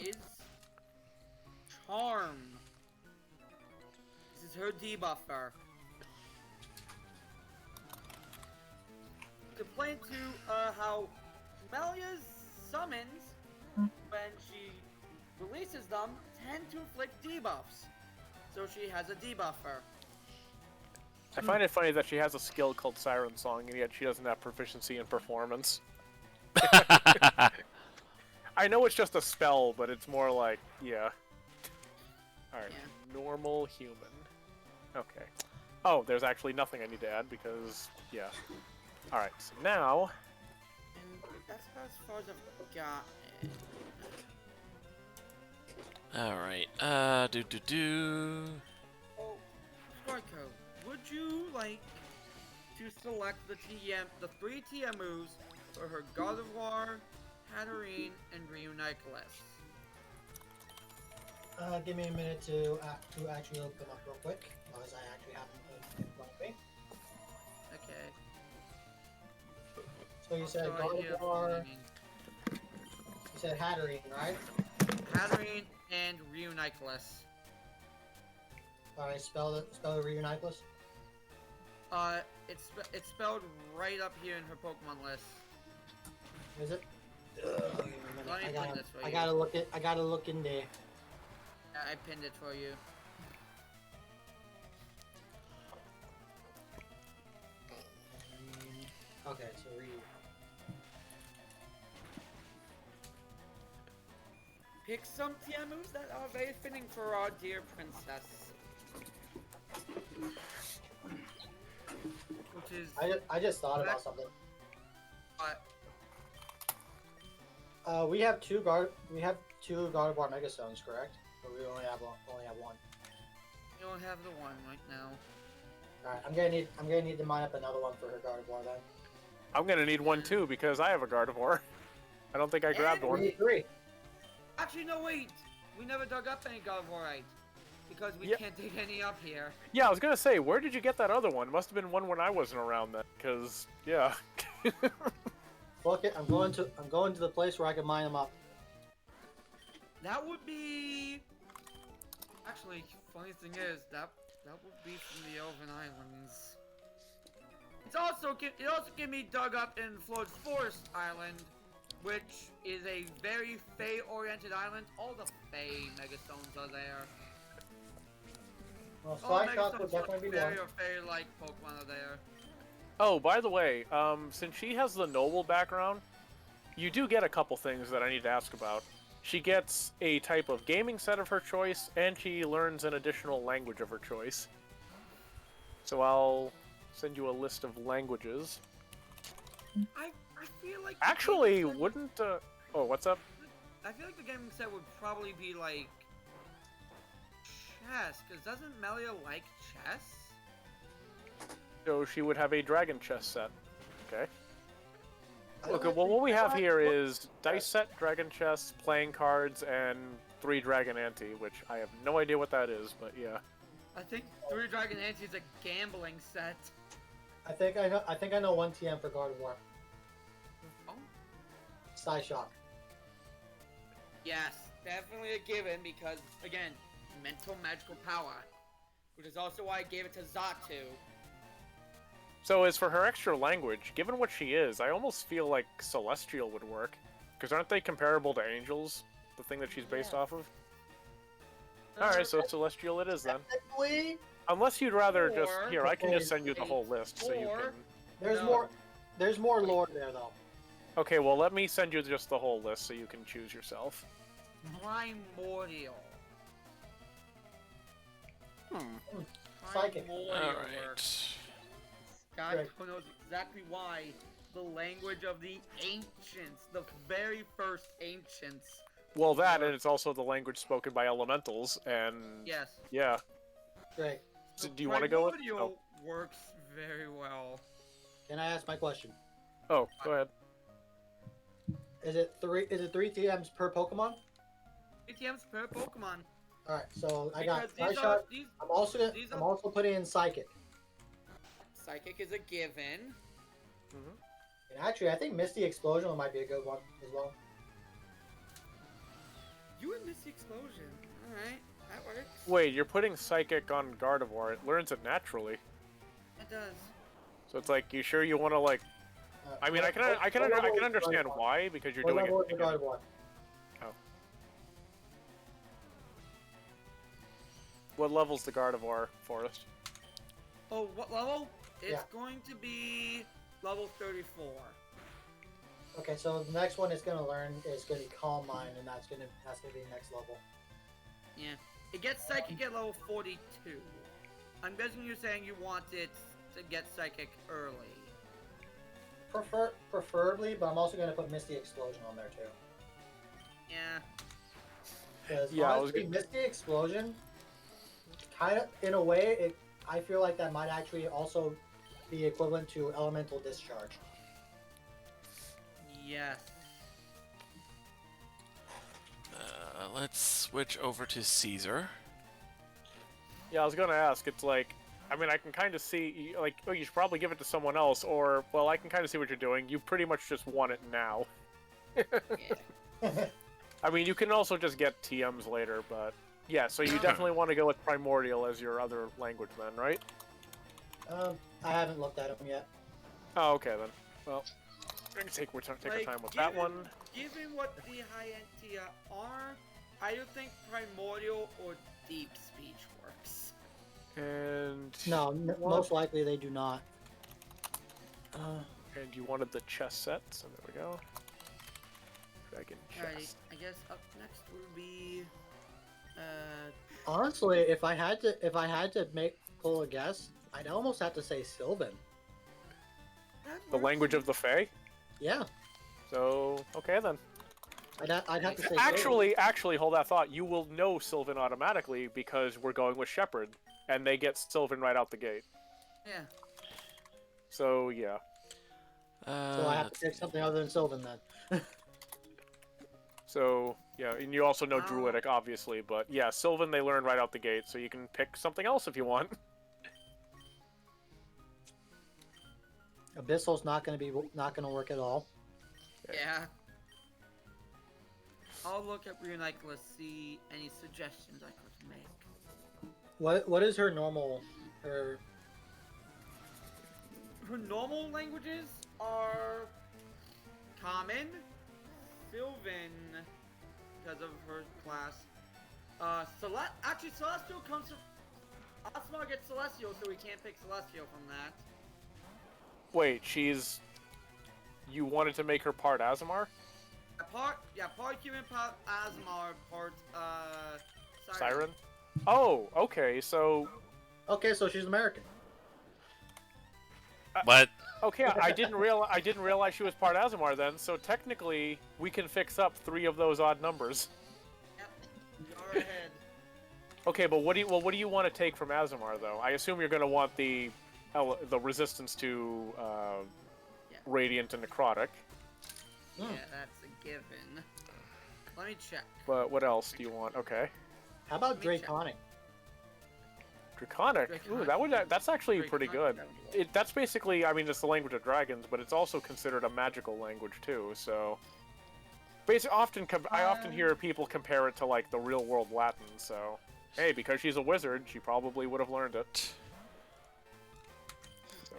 is Charm. This is her debuffer. To play into how Melia's summons when she releases them some tend to inflict debuffs. So she has a debuffer. I find it funny that she has a skill called Siren Song, and yet she doesn't have proficiency in performance. I know it's just a spell, but it's more like, yeah. Alright, Yeah. normal human. Okay. Oh, there's actually nothing I need to add because, yeah. Alright, so now... And that's about as far as I've gotten. Alright, Oh, Sparko, would you like to select the three TM moves for her God of War, Hatterene, and Reunite list? Give me a minute to actually look them up real quick, because I actually have them in front of me. Okay. So you said Also, God yeah, of War, you said Hatterene, right? Hatterene and Reunite list. Alright, spell the Reunite list. It's spelled right up here in her Pokemon list. Is it? Let me pin this for you. I gotta look in there. I pinned it for you. Okay, so Pick some TM moves that are very fitting for our dear princess. Which is I just thought about something. We have two God of War Mega Stones, correct? Or we only have one. You don't have the one right now. Alright, I'm gonna need to mine up another one for her God of War then. I'm gonna need one too, because I have a Gardevoir. I don't think I grabbed And one. We need three. Actually, no, wait. We never dug up any God of War right. Because we Yep. can't dig any up here. Yeah, I was gonna say, where did you get that other one? Must have been one when I wasn't around then, because, yeah. Fuck it, I'm going to the place where I can mine them up. That would be... Actually, funny thing is, that would be from the Elven Islands. It also can be dug up in Floyd's Forest Island, which is a very Fey-oriented island. All the Fey Megastones are there. Well, All Sky Shots will definitely be one. Fairy or Fey-like Pokemon are there. Oh, by the way, since she has the noble background, you do get a couple things that I need to ask about. She gets a type of gaming set of her choice, and she learns an additional language of her choice. So I'll send you a list of languages. I feel like... the Actually, gaming set wouldn't, oh, what's up? I feel like the gaming set would probably be like... chess, because doesn't Melia like chess? So she would have a dragon chess set. Okay. I Okay, don't well, what we have think- here is dice set, dragon chess, playing cards, and 3 dragon ante, which I have no idea what that is, but yeah. I think 3 Dragon Ante is a gambling set. I think I know one TM for God of War. Oh, Sky Shock. yes, definitely a given because, again, mental magical power. Which is also why I gave it to Zatu. So as for her extra language, given what she is, I almost feel like Celestial would work. Because aren't they comparable to angels? The thing that she's based off of? Alright, so Celestial it is then. Technically, Unless you'd rather just... Or- Here, I can just send you the whole list so you Or- can... there's more lore there though. Okay, well let me send you just the whole list so you can choose yourself. Primordial. Psychic. Primordial Alright. works. Right. God knows exactly why. The language of the ancients. The very first ancients. Well, that, and it's also the language spoken by elementals, and... Yes. Yeah. Great. So do you want to go with... Primordial works very well. Can I ask my question? Oh, go ahead. Is it three TMs per Pokemon? ATMs per Pokemon. Alright, so I got Because Sky Shot. these these I'm are- also putting in Psychic. Psychic is a given. And actually, I think Misty Explosion might be a good one as well. You would miss the explosion. Alright, that works. Wait, you're putting Psychic on Gardevoir. It learns it naturally. It does. So it's like, you sure you want to, like... I mean, I can understand why, because you're What doing level it is the again. Gardevoir? What level's the Gardevoir Forest? Oh, what level? It's Yeah. going to be level 34. Okay, so the next one it's gonna learn is gonna be Calm Mind, and that's gonna be the next level. Yeah. It gets psychic at level 42. I'm guessing you're saying you want it to get psychic early. Preferably, but I'm also gonna put Misty Explosion on there too. Yeah. Because Yeah, I was honestly, gonna- Misty Explosion, kind of in a way, I feel like that might actually also be equivalent to Elemental Discharge. Yes. Let's switch over to Caesar. Yeah, I was gonna ask. It's like, I mean, I can kind of see, like, oh, you should probably give it to someone else, or, well, I can kind of see what you're doing. You pretty much just want it now. Yeah. I mean, you can also just get TMs later, but yeah. So you definitely want to go with Primordial as your other language, then, right? I haven't looked at them yet. Oh, okay then. Well, we can take our time with that one. Given what the high Entia are, I don't think Primordial or Deep Speech works. And No, most likely they do not. and you wanted the chess set, so there we go. Dragon Alright, chess. I guess up next would be Honestly, if I had to pull a guess, I'd almost have to say Sylvan. that The works. language of the Fae. Yeah, So okay then. I'd have to say Actually, hold that thought. You will know Sylvan automatically because we're going with Shepherd, and they get Sylvan right out the gate. Yeah. So yeah. Sylvan. So I have to pick something other than Sylvan then. So yeah, and you also know Wow. Druidic, obviously, but yeah, Sylvan they learn right out the gate, so you can pick something else if you want. Abyssal's not gonna work at all. Yeah. I'll look at Runiculus, see any suggestions I could make. What is her normal? Her normal languages are Common, Sylvan, because of her class. Actually, Celestial comes from... Asmar gets Celestial, so we can't pick Celestial from that. Wait, you wanted to make her part Azamar? Part human, part Asmar, part, Siren? Oh, okay, so... okay, so she's American. What? Okay, I didn't realize she was part Azamar then, so technically we can fix up 3 of those odd numbers. Yep. Go ahead. Okay, but what do you want to take from Azamar though? I assume you're going to want the resistance to Yeah. Radiant and Necrotic. Yeah, that's a given. Let me check. But what else do you want? Okay. How about Let me check. Draconic? Draconic. Ooh, that's actually pretty good. That's basically, I mean, it's the language of dragons, but it's also considered a magical language too. So, I often hear people compare it to like the real world Latin. So, hey, because she's a wizard, she probably would have learned it. So,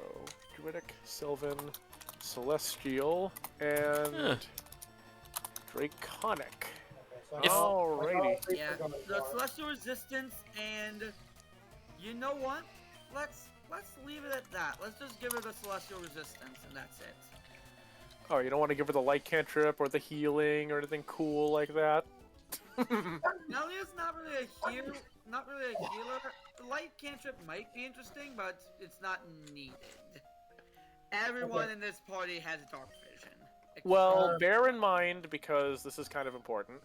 Druidic, Sylvan, Celestial, and Draconic. Okay, so Alrighty. Yeah, the Celestial Resistance, and you know what? Let's leave it at that. Let's just give her the Celestial Resistance, and that's it. Oh, you don't want to give her the light cantrip or the healing or anything cool like that? Nelia's not really a healer. The light cantrip might be interesting, but it's not needed. Everyone Okay. in this party has dark vision. Well, bear in mind, because this is kind of important,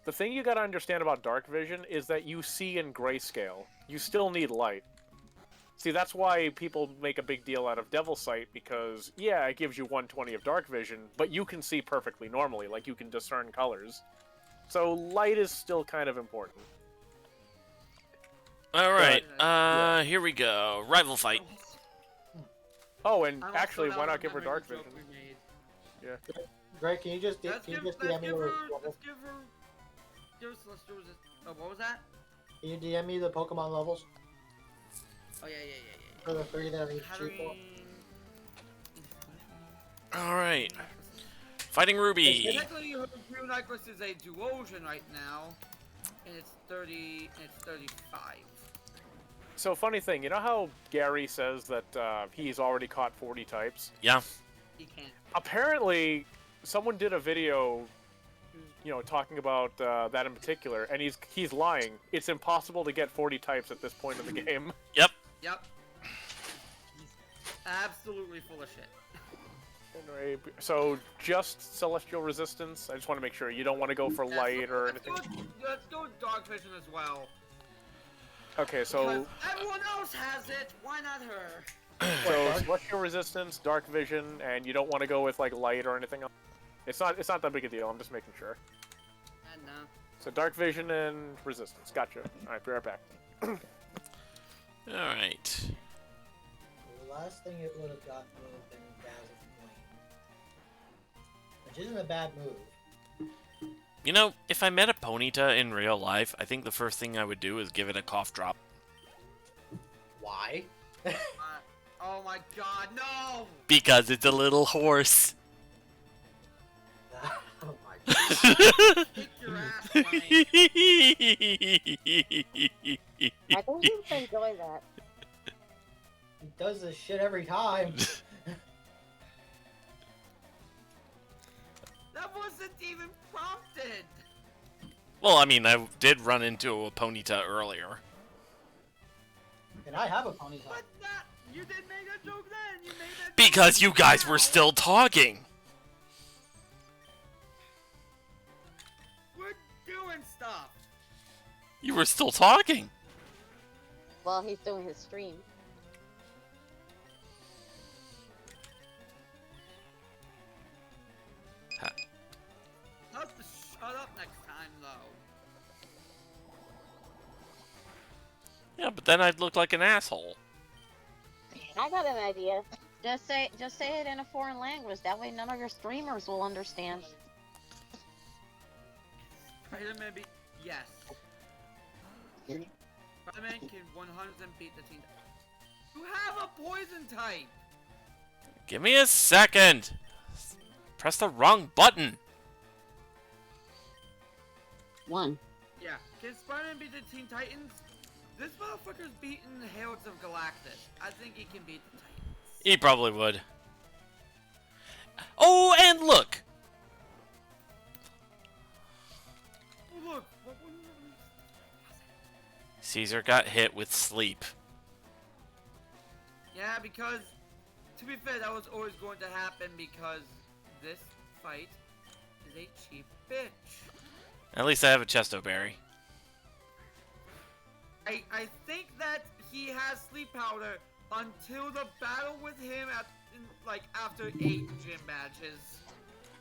the thing you gotta understand about dark vision is that you see in grayscale. You still need light. See, that's why people make a big deal out of Devil Sight, because, yeah, it gives you 120 of dark vision, but you can see perfectly normally, like you can discern colors. So light is still kind of important. All right. Here we go. Rival fight. Oh, and I'm actually, also why not not give her dark remembering vision? the joke we made. Yeah. Greg, can you just Let's give her Celestial Resistance. Oh, what was that? Can you DM me the Pokemon levels Oh, yeah. for the 3 that we shoot for? Hatterene. All right. Fighting Ruby. Technically, Runiculus is a Duosion right now, and it's 30. And it's 35. So funny thing, you know how Gary says that he's already caught 40 types? Yeah. He can't. Apparently, someone did a video, talking about that in particular, and he's lying. It's impossible to get 40 types at this point in the game. Yep. Yep. He's absolutely full of shit. Anyway, so just Celestial Resistance? I just want to make sure you don't want to go for light or anything. Let's go with Dark Vision as well. Okay, so Because everyone else has it. Why not her? Celestial Resistance, Dark Vision, and you don't want to go with like light or anything else. It's not that big a deal. I'm just making sure. And So Dark Vision and Resistance. Gotcha. All right, be right back. All right. The last thing it would have gotten would have been Dazzle Flame, which isn't a bad move. You know, if I met a Ponyta in real life, I think the first thing I would do is give it a cough drop. Why? oh my god, no! Because it's a little horse. Oh my god. Kick your ass, Flame. I think you would enjoy that. He does this shit every time. That wasn't even prompted. Well, I mean, I did run into a Ponyta earlier. And I have a pony But not. You didn't make that joke then. You made that. Because joke you guys now. were still talking. We're doing stuff. You were still talking. While he's doing his stream. I'll have to shut up next time, though. Yeah, but then I'd look like an asshole. I got an idea. Just say it in a foreign language. That way none of your streamers will understand. Spider-Man beat. Yes. Spider-Man can 100% beat the team. You have a poison type. Give me a second. Press the wrong button. One. Yeah. Can Spider-Man beat the Teen Titans? This motherfucker's beaten Heralds of Galactus. I think he can beat the Titans. He probably would. Oh, and look. Oh, look. Caesar got hit with sleep. Yeah, because, to be fair, that was always going to happen because this fight is a cheap bitch. At least I have a Chesto Berry. I think that he has sleep powder until the battle with him after 8 gym badges.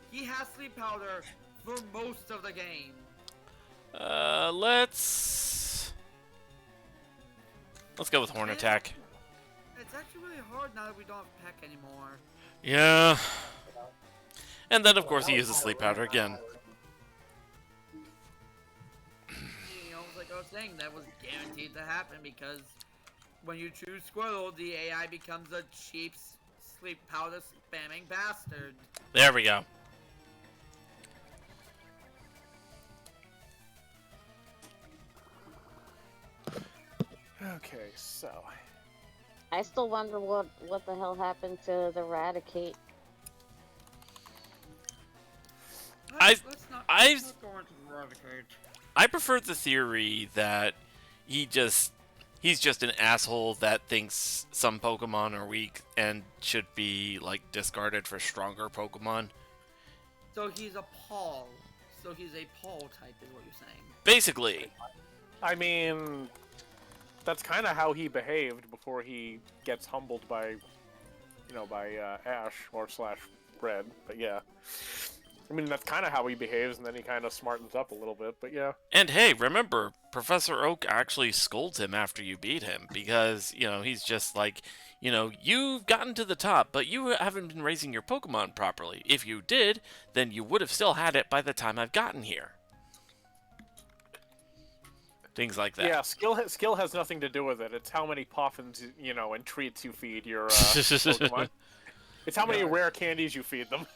He has sleep powder for most of the game. Let's go with Horn Attack. It's actually really hard now that we don't have Peck anymore. Yeah. And then, of course, he uses sleep powder again. You know, like I was saying, that was guaranteed to happen because when you choose Squirtle, the AI becomes a cheap sleep powder spamming bastard. There we go. Okay, so I still wonder what the hell happened to the Eradicate. Let's not go into Eradicate. I prefer the theory that he's just an asshole that thinks some Pokemon are weak and should be like discarded for stronger Pokemon. So he's a Paul. So he's a Paul type is what you're saying. Basically. I mean, that's kind of how he behaved before he gets humbled by, Ash or / Red. But yeah, I mean that's kind of how he behaves, and then he kind of smartens up a little bit. But yeah. And hey, remember, Professor Oak actually scolds him after you beat him because, he's just like, you've gotten to the top, but you haven't been raising your Pokemon properly. If you did, then you would have still had it by the time I've gotten here. Things like that. Yeah, skill has nothing to do with it. It's how many poffins, and treats you feed your Pokemon. It's how many rare candies you feed them.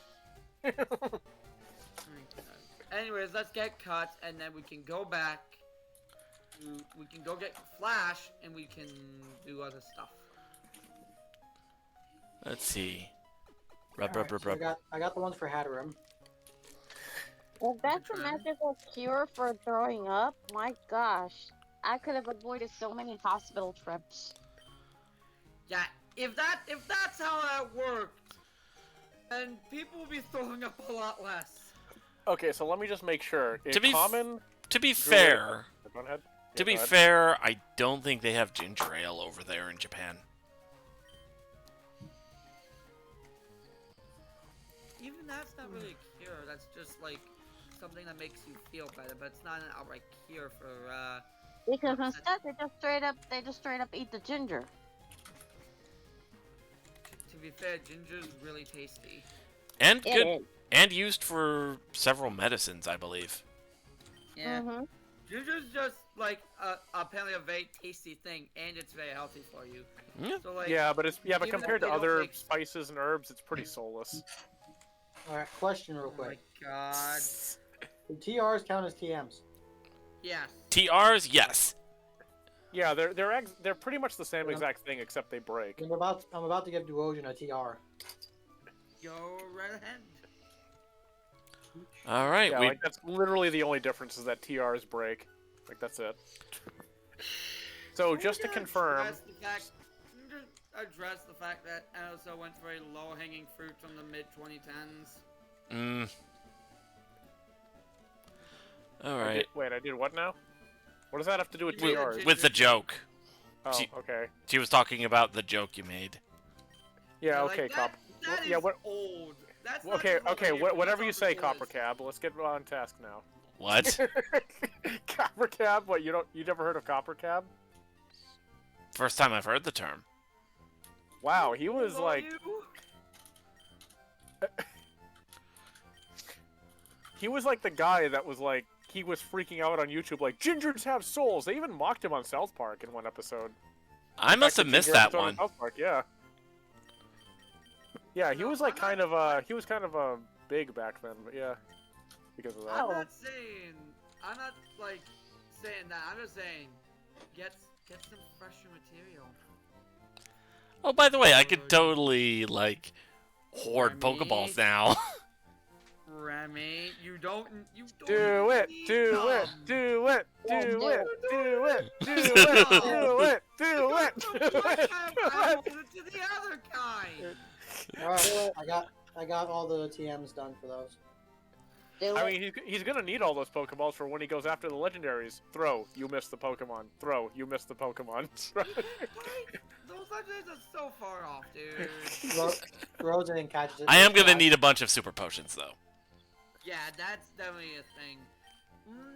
Anyways, let's get cut and then we can go back We can go get Flash, and we can do other stuff. Let's see. Alright, so I got the ones for Hatterim. If that's a magical cure for throwing up, my gosh. I could have avoided so many hospital trips. Yeah, if that's how that worked, then people will be throwing up a lot less. Okay, so let me just make sure. To be common. To be fair, Go ahead. to be go ahead. fair, I don't think they have ginger ale over there in Japan. Even that's not really a cure. That's just like something that makes you feel better, but it's not an outright cure for. Because instead they just straight up eat the ginger. To be fair, ginger's really tasty. And It good, is. and used for several medicines, I believe. Yeah. Mhm. Ginger's just like apparently a very tasty thing, and it's very healthy for you. Yeah. So like. Yeah, but even if compared to they don't other make- spices and herbs, it's pretty soulless. Alright, question real Oh my quick. god. Do TRs count as TMs? Yes. TRs, yes. Yeah, they're pretty much the same exact thing except they break. I'm about to give Duosion a TR. Go right ahead. All right, Yeah, we like that's literally the only difference is that TRs break. Like that's it. So just to confirm, Address the fact that NSO went for a low-hanging fruit from the mid-2010s. All right. I did what now? What does that have to do with You made a TRs? With the joke, Oh, She- okay. she was talking about the joke you made. Yeah, Like, okay, that, Cop. That yeah, is what? old. That's not Okay, even okay. low-hanging fruit, Whatever you that's say, all Copper it is. Cab. Let's get on task now. What? Copper Cab? What? You never heard of Copper Cab? First time I've heard the term. Wow, he was Hello, like, you? he was like the guy that was like, he was freaking out on YouTube like, gingers have souls. They even mocked him on South Park in one episode. I must have missed that one. South Park, yeah. Yeah, he was like kind of big back then, but yeah, because of that. I'm not saying that. I'm just saying, get some fresher material. Oh, by the way, I could totally like hoard Remy? Pokeballs now. Remy, you don't Do it, need do it, them. do it, do it, do it, do it, do it, do it, do From one it. kind, I moved it to the other kind. Alright, I got all the TMs done for those. Do I it. mean, he's gonna need all those Pokeballs for when he goes after the legendaries. Throw, you missed the Pokemon. Throw, you missed the Pokemon. Those legendaries are so far off, dude. Rosen and catches it. I am gonna need a bunch of super potions though. Yeah, that's definitely a thing.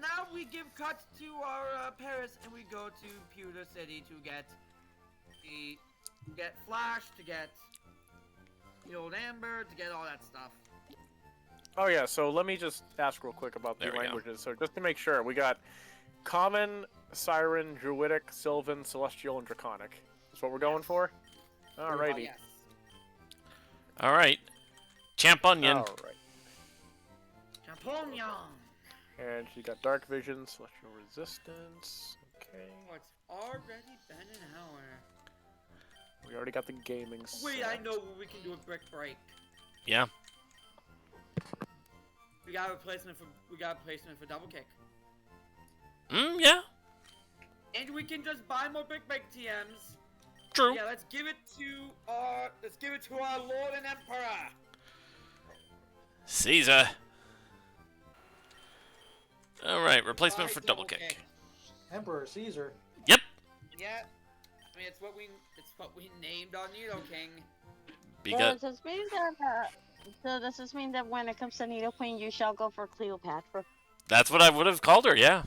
Now we give cuts to our Paris and we go to Pewter City to get Flash, to get the old Amber, to get all that stuff. Oh yeah, so let me just ask real quick about the There we go. languages. So just to make sure, we got Common, Siren, Druidic, Sylvan, Celestial, and Draconic. That's what we're going for? Alrighty. Yes. All right, Champ Onion. Alright. Champignon. And she got Dark Vision, Celestial Resistance. Okay. Oh, it's already been an hour. We already got the gaming Wait, set. I know what we can do a brick break. Yeah. We got a replacement for double kick. Yeah. And we can just buy more brick break TMs. True. Yeah, let's give it to our Lord and Emperor. Caesar. All right, replacement Buy for double kick. Emperor Caesar. Yep. Yeah. I mean, it's what we named our Nido King. Because So does this mean that when it comes to Nidoqueen, you shall go for Cleopatra? that's what I would have called her. Yeah.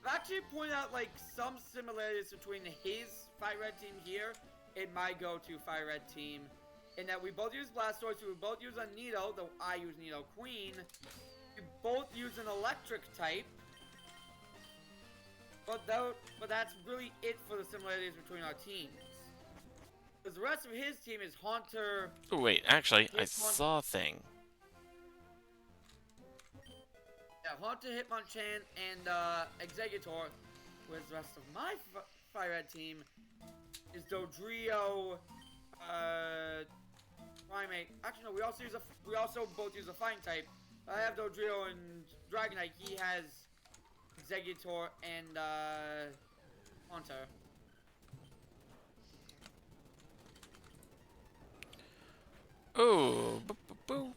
I've actually pointed out like some similarities between his Fire Red team here and my go-to Fire Red team, in that we both use Blastoise, we both use a Nido, though I use Nido Queen. We both use an Electric type. But that's really it for the similarities between our teams. Because the rest of his team is Haunter. Oh, wait, actually, I Yes, one. saw a thing. Haunter, Hitmonchan, and Exeggutor, whereas the rest of my Fire Red team is Dodrio, Primate. Actually, no, we also both use a Fighting type. I have Dodrio and Dragonite. He has Exeggutor and Haunter. Oh, boo, boo, boo.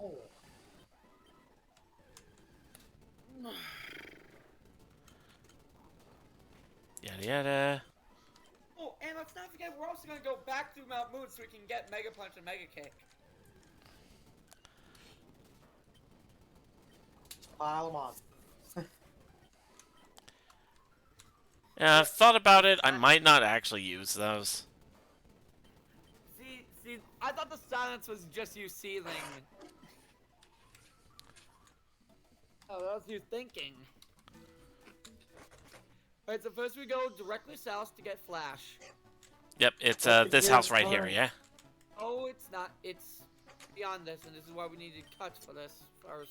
Oh. Yada yada. Oh, and let's not forget, we're also gonna go back through Mount Moon so we can get Mega Punch and Mega Kick. Pile them on. Yeah, I've thought about it. I might not actually use those. See, I thought the silence was just you seething. Oh, that was you thinking. Alright, so first we go directly south to get Flash. Yep, it's this house right here, yeah? Oh, it's not. It's beyond this, and this is why we needed cuts for this first.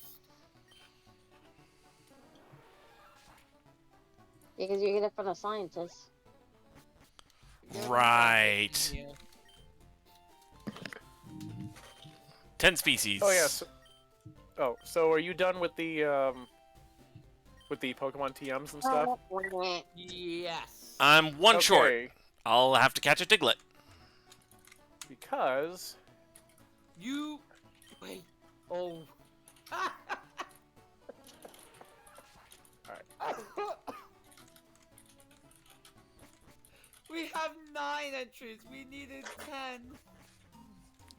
Because you get it for the scientists. Right. 10 species. Oh yes. Oh, so are you done with the Pokemon TMs and stuff? Yes. I'm one short. Okay, I'll have to catch a Diglett. because You. Wait. Oh. Alright. We have 9 entries. We needed 10.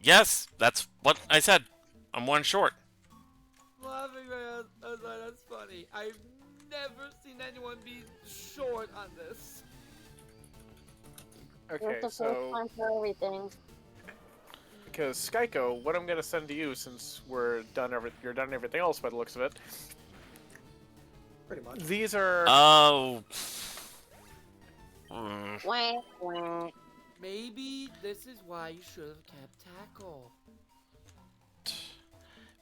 Yes, that's what I said. I'm one short. Laughing my ass. I was like, that's funny. I've never seen anyone be short on this. okay, It's the first so time for everything. because Skyko, what I'm gonna send to you since you're done everything else by the looks of it. Pretty much. These are Oh. Wah, wah. Maybe this is why you should have kept Tackle.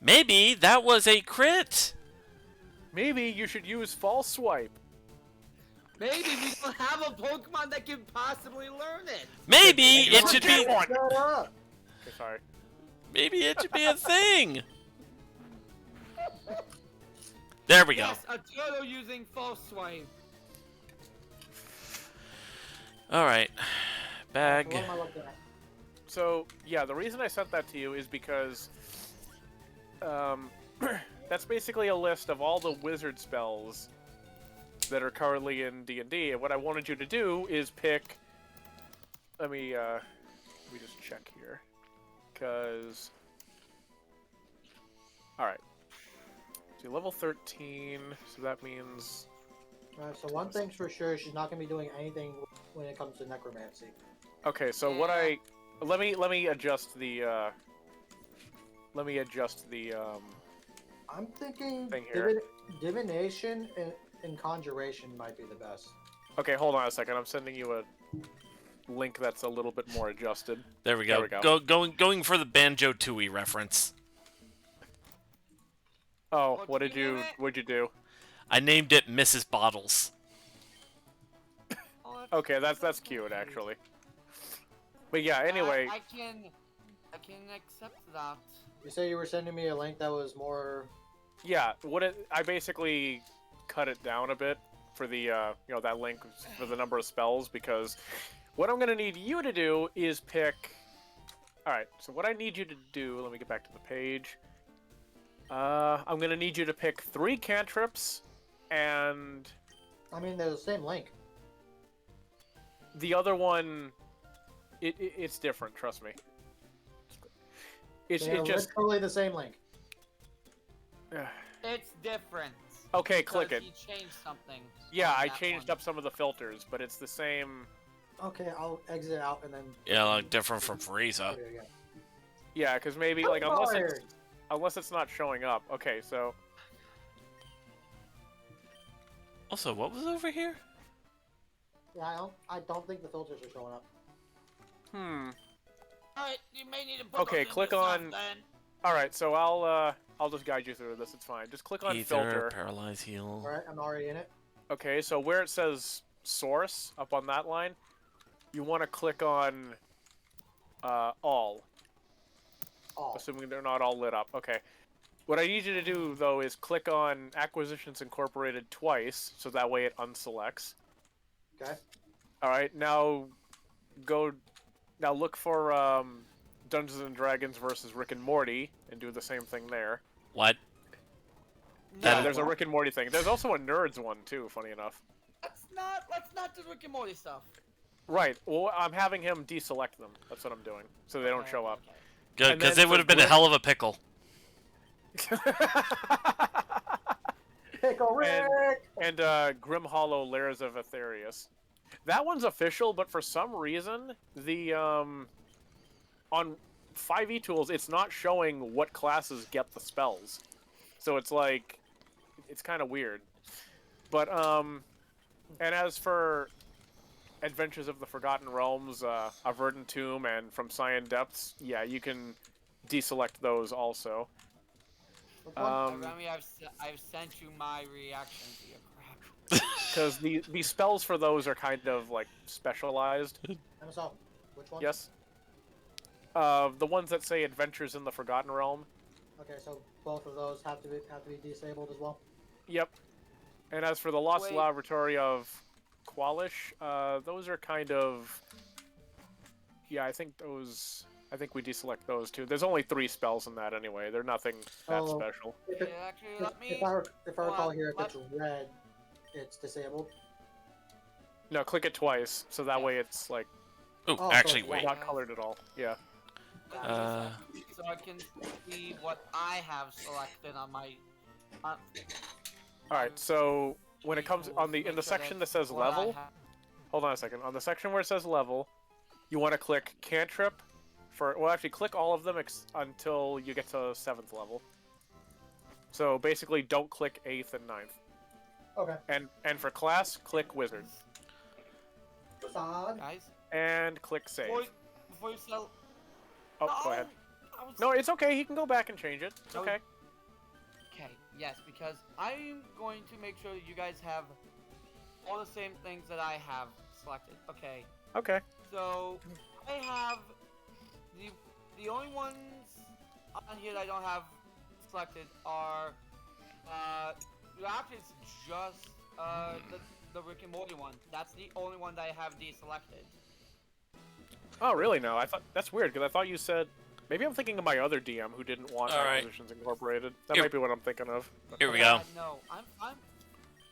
Maybe that was a crit. maybe you should use False Swipe. Maybe we don't have a Pokemon that can possibly learn it. Maybe it should be. Shut up! Okay, sorry. Maybe it should be a thing. There we go. Yes, a turtle using False Swipe. All right. Bag. What am I looking at? So yeah, the reason I sent that to you is because that's basically a list of all the wizard spells that are currently in D&D, and what I wanted you to do is pick. Let me just check here, because. All right. So level 13, so that means. Alright, so one thing's for sure, she's not gonna be doing anything when it comes to necromancy. Okay, so what Yeah. let me adjust the I'm thinking Thing here. divination and conjuration might be the best. Okay, hold on a second. I'm sending you a link that's a little bit more adjusted. There we go. There we go. Going for the Banjo Tooie reference. Oh, What'd you name it? what'd you do? I named it Mrs. Bottles. Oh, Okay, that's cute actually. But yeah, anyway, I can accept that. You say you were sending me a link that was more. yeah, I basically cut it down a bit for the that link for the number of spells, because what I'm gonna need you to do is pick. All right, so what I need you to do, let me get back to the page. I'm gonna need you to pick 3 cantrips, and I mean, they're the same link. the other one, it's different. Trust me. They're It just literally the same link. It's different. okay. Click it. He changed something. Yeah, on I that changed one. up some of the filters, but it's the same. Okay, I'll exit out and then. Yeah, like different from Frieza. There you go. Yeah, because maybe like unless it's not showing up. Okay, so Also, what was over here? Yeah, I don't think the filters are showing up. hmm. Alright, you may need to put Okay, those in click yourself, on- then. All right, so I'll I'll just guide you through this. It's fine. Just click on Ether, filter. paralyze, heal. Alright, I'm already in it. Okay, so where it says source up on that line, you want to click on all. All. Assuming they're not all lit up. Okay. What I need you to do, though, is click on Acquisitions Incorporated twice, so that way it unselects. Okay. Alright, now look for Dungeons and Dragons versus Rick and Morty, and do the same thing there. What? Yeah, That- there's a Rick and Morty thing. There's also a Nerds one, too, funny enough. Let's not do Rick and Morty stuff. Right, well, I'm having him deselect them. That's what I'm doing, so they don't show up. Okay. Good, And because then it would have been a Rick- hell of a pickle. Pickle Rick! and Grim Hollow Lairs of Aetherius. That one's official, but for some reason, the on 5e tools, it's not showing what classes get the spells. So it's like, it's kind of weird. But and as for Adventures of the Forgotten Realms, A Verdant Tomb, and From Cyan Depths, yeah, you can deselect those also. Remy, I've sent you my reaction to your crap. Because the spells for those are kind of like specialized. MSL, which one? Yes. The ones that say Adventures in the Forgotten Realm. Okay, so both of those have to be disabled as well. Yep. And as for the Lost Wait. Laboratory of Qualish, those are kind of. Yeah, I think we deselect those too. There's only 3 spells in that anyway. They're nothing that Oh. special. If, Yeah, it, actually, if, let me. if I recall on, here, if let- it's red, it's disabled. No, click it twice, so that way it's like Oh, Oh, actually, so- wait. not colored at all. Yeah. So I can see what I have selected on my. All right. So when it comes on in the section that says what I level, have- hold on a second. On the section where it says level, you want to click cantrip for. Well, actually, click all of them until you get to 7th level. So basically, don't click 8th and 9th. Okay. And for class, click wizard Facade. Guys, and click save. before you sell. Oh, go ahead. I was- No, it's okay. He can go back and change it. It's No, okay. Okay, yes, because I'm going to make sure that you guys have all the same things that I have selected. Okay, Okay. so I have the only ones on here that I don't have selected are actually it's just the Rick and Morty one. That's the only one that I have deselected. Oh, really? No, I thought that's weird because I thought you said maybe I'm thinking of my other DM who didn't want All right. Acquisitions Incorporated. That Here- might be what I'm thinking of. Here we go. No, I'm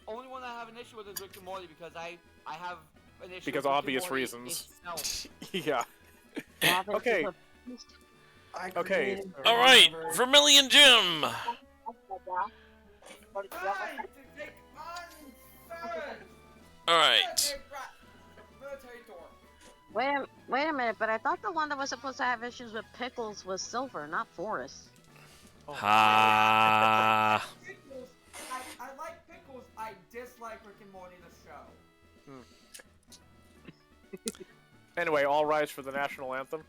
only one that I have an issue with is Rick and Morty because I have an issue Because with Rick and obvious Morty reasons. itself. Yeah. Obviously, Okay. the- Okay. All right, Vermilion Jim. Time to take on third All right. military door. Wait a minute, but I thought the one that was supposed to have issues with pickles was Silver, not Forest. Oh, Ah. Pickles, I like pickles. I dislike Rick and Morty the show. Anyway, all rise for the national anthem.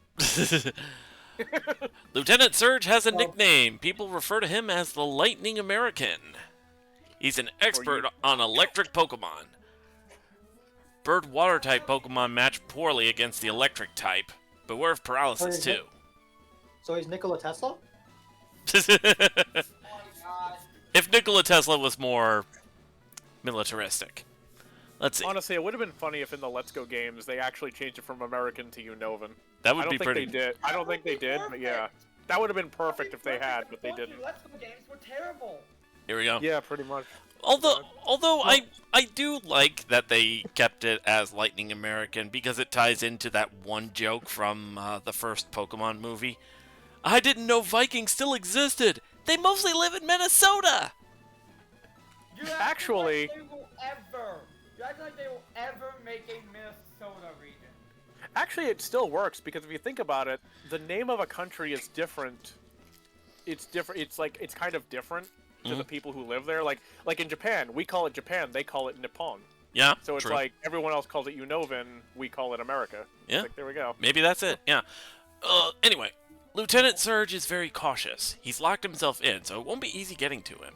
Lieutenant Surge has a nickname. People refer to him as the Lightning American. He's an expert on electric Pokemon. Bird water type Pokemon match poorly against the electric type. Beware of paralysis too. So he's Nikola Tesla? Oh my god. If Nikola Tesla was more militaristic. Let's see. Honestly, it would have been funny if in the Let's Go games they actually changed it from American to Unovan. That I would don't be think pretty. they did. I don't think they did, but yeah. That would have been perfect if they had, but they didn't. Let's Go games were terrible. Here we go. Yeah, pretty much. Although I do like that they kept it as Lightning American because it ties into that one joke from the first Pokemon movie. I didn't know Vikings still existed. They mostly live in Minnesota. You act Actually- like they will ever. You act like they will ever make a Minnesota region. Actually, it still works because if you think about it, the name of a country is different. It's different. It's like it's kind of different to the people who live there. Like in Japan, we call it Japan. They call it Nippon. Yeah. So it's true. like everyone else calls it Unovan. We call it America. Yeah. It's like, there we go. Maybe that's it. Yeah. Anyway, Lieutenant Surge is very cautious. He's locked himself in, so it won't be easy getting to him.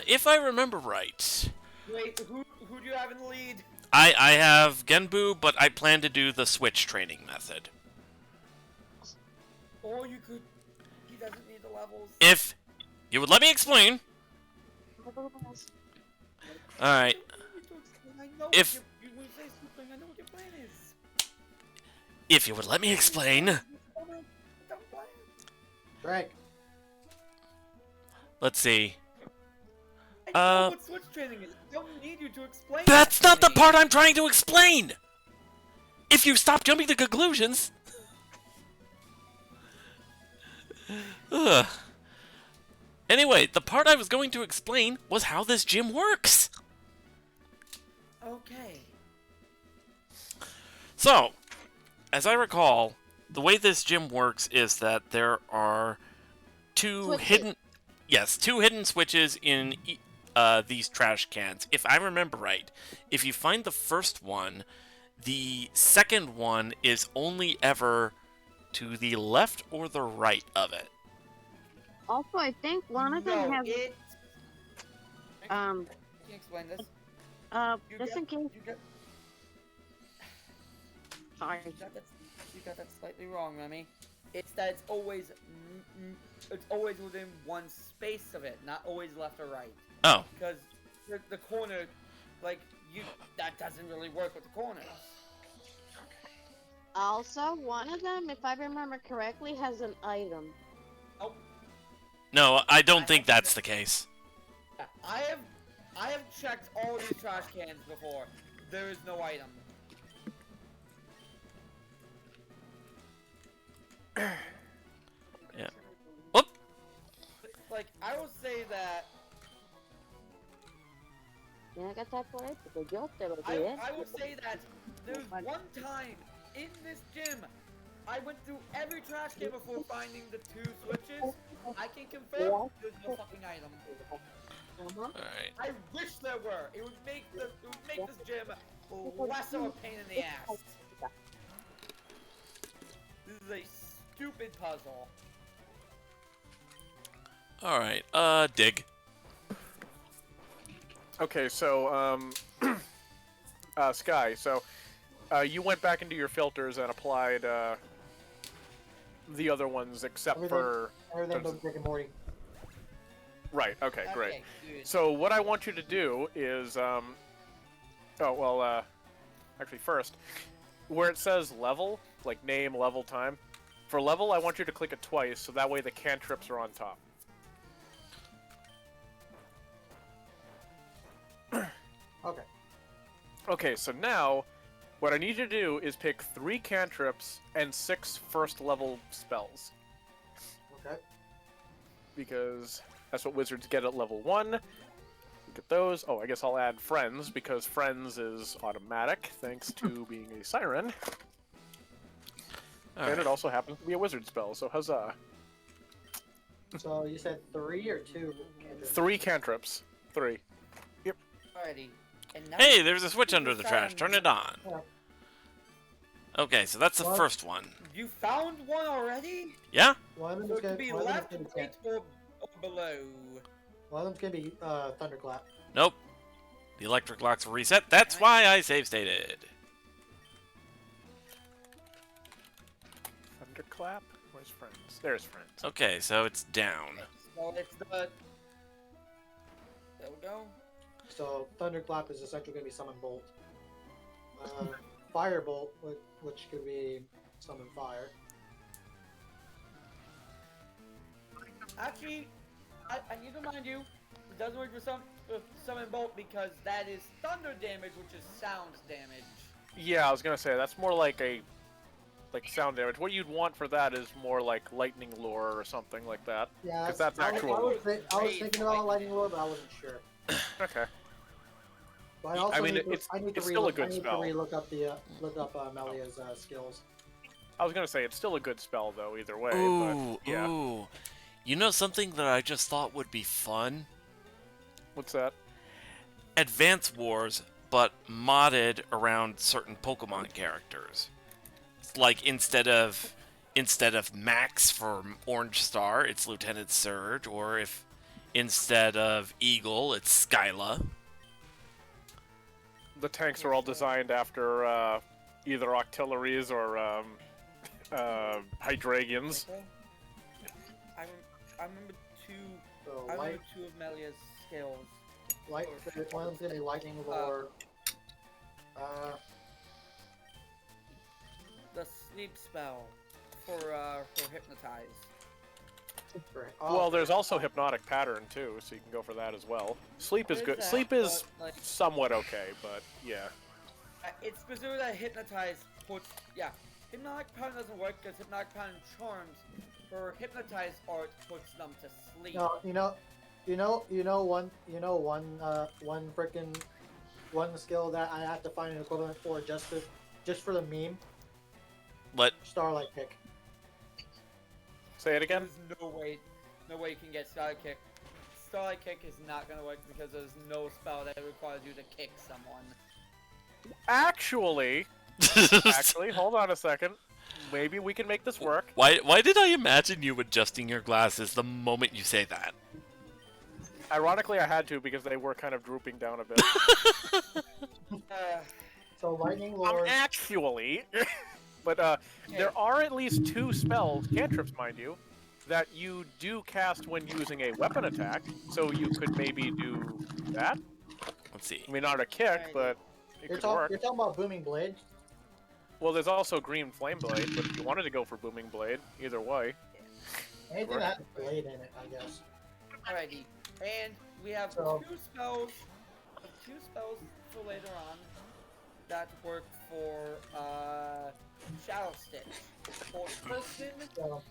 If I remember right, Wait, who do you have in the lead? I have Genbu, but I plan to do the switch training method. Or you could. He doesn't need the levels. If you would let me explain. Alright. If- when you say something, I know what your plan is. If you would let me explain. Don't plan. Frank, Let's see. I know what switch training is. I don't need you to explain. That's that not to the me. part I'm trying to explain! If you stop jumping to conclusions. Ugh. Anyway, the part I was going to explain was how this gym works. Okay. So, as I recall, the way this gym works is that there are two Switches. hidden switches in these trash cans. If I remember right, if you find the first one, the second one is only ever to the left or the right of it. Also, I think one of them No, has it. um Can you explain this? You just got- in case. You got, Sorry. you got that slightly wrong, Remy. It's that it's always within one space of it, not always left or right. Oh, Because the corner, like that doesn't really work with the corners. Also, one of them, if I remember correctly, has an item. Oh, no, I don't think that's the case. yeah, I have checked all these trash cans before. There is no item. Yeah. Whoop! Like I will say that I will say that there's one time in this gym I went through every trash can before finding the two switches. I can confirm there's no fucking item. Alright. I wish there were. It would make this gym less of a pain in the ass. This is a stupid puzzle. Alright, dig. Okay, so Sky, so you went back into your filters and applied the other ones except Everything- for everything but Rick and Morty. right. Okay, great. Okay, good. So what I want you to do is actually first, where it says level, like name, level, time, for level I want you to click it twice so that way the cantrips are on top. Okay. Okay, so now what I need you to do is pick 3 cantrips and 6 first level spells. Okay. Because that's what wizards get at level 1. Look at those. Oh, I guess I'll add friends because friends is automatic thanks to being a siren. And Alright. it also happens to be a wizard spell, so huzzah. So you said 3 or 2? cantrips? 3 cantrips. 3. Alrighty. And now Hey, there's a switch under the trash. Turn it on. Yeah. Okay, so that's the What? first one. You found one already? Yeah? One of So them's it gonna could be one of them's left, gonna be right, or below. one of them's gonna be Thunderclap. Nope. The electric locks were reset. That's why I save stated. Thunderclap? Where's friends? There's friends. Okay, so it's down. So it's the. There we go. So Thunderclap is essentially gonna be Summon Bolt. Firebolt, which could be Summon Fire. Actually, I need to remind you, it doesn't work for summon bolt because that is thunder damage, which is sound damage. Yeah, I was gonna say that's more like sound damage. What you'd want for that is more like lightning lure or something like that. Yeah, Because that's I was actual. thinking about Lightning Lure, but I wasn't sure. Okay. But I also mean, need to, it's- I need to it's still a relook, good I need spell. to relook up the Melia's skills. I was gonna say it's still a good spell though, either way. Ooh, but yeah. ooh. You know something that I just thought would be fun? What's that? Advance Wars, but modded around certain Pokemon characters. Like, instead of instead of Max for Orange Star, it's Lieutenant Surge, or if instead of Eagle, it's Skyla. The tanks are all designed after either Octilleries or Hydragians. Okay. I remember two. So I remember light, two of Melia's skills. one of them's gonna be lightning lore. The sleep spell for hypnotize. Well, there's also Hypnotic Pattern too, so you can go for that as well. Sleep is good. Sleep is somewhat okay, but yeah. It's specifically that hypnotize puts hypnotic pattern doesn't work because hypnotic pattern charms for hypnotize art puts them to sleep. No, one freaking one skill that I have to find an equivalent for just for the meme. What? Starlight Kick. Say it again. There's no way you can get Starlight Kick. Starlight Kick is not gonna work because there's no spell that requires you to kick someone. Actually, hold on a second. Maybe we can make this work. Why did I imagine you adjusting your glasses the moment you say that? Ironically, I had to because they were kind of drooping down a bit. So lightning lore. Actually, but there are at least 2 spells, cantrips, mind you, that you do cast when using a weapon attack. So you could maybe do that. Let's see. I mean, not a kick, but it could work. You're talking about Booming Blade? Well, there's also Green Flame Blade, but if you wanted to go for Booming Blade, either way. Anything that has blade in it, I guess. Alrighty, and we have So- two spells for later on that work for Shadow Stitch, Hold Person, So,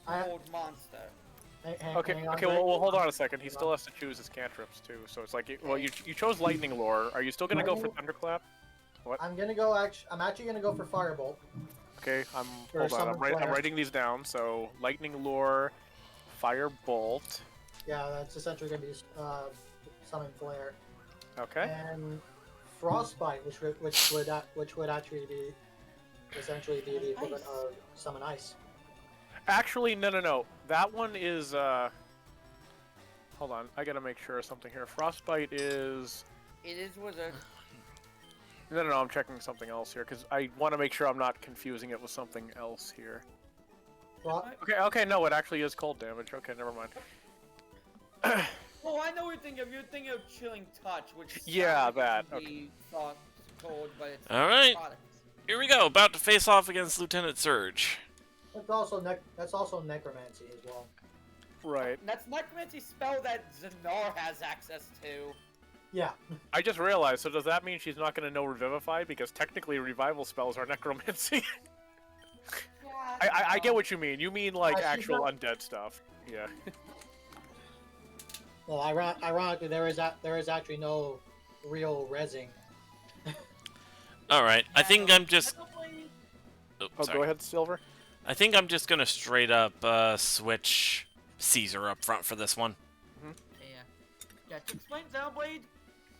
I Hold Monster. Okay, hang on, well, hold on a second. He still has to choose his cantrips, too. So it's like, well, you chose Lightning Lore. Are you still going to go for Thunderclap? I'm gonna go. I'm actually gonna go for Firebolt. Okay, Or hold on. Summon I'm Flare. writing these down. So Lightning Lore, Firebolt. Yeah, that's essentially gonna be Summon Flare. Okay. And Frostbite, which would actually be essentially be the equivalent of Summon Ice. Actually, no. That one is. Hold on, I gotta make sure of something here. Frostbite is. It is Wizard. No, I'm checking something else here because I want to make sure I'm not confusing it with something else here. Okay, no, it actually is cold damage. Okay, never mind. Oh, I know what you're thinking of. You're thinking of Chilling Touch, which Yeah, that. We thought cold, but it's All right. product. Here we go. About to face off against Lieutenant Surge. That's also Necromancy as well. Right. That's Necromancy spell that Zanar has access to. Yeah. I just realized. So does that mean she's not going to know Revivify? Because technically, revival spells are necromancy. I get what you mean. You mean like she's actual not- undead stuff. Yeah. Well, ironically, there is actually no real rezzing. All right. I think I'm just. Oh, Oh, sorry. go ahead, Silver. I think I'm just gonna straight up switch Caesar up front for this one. Yeah, to explain Xenoblade,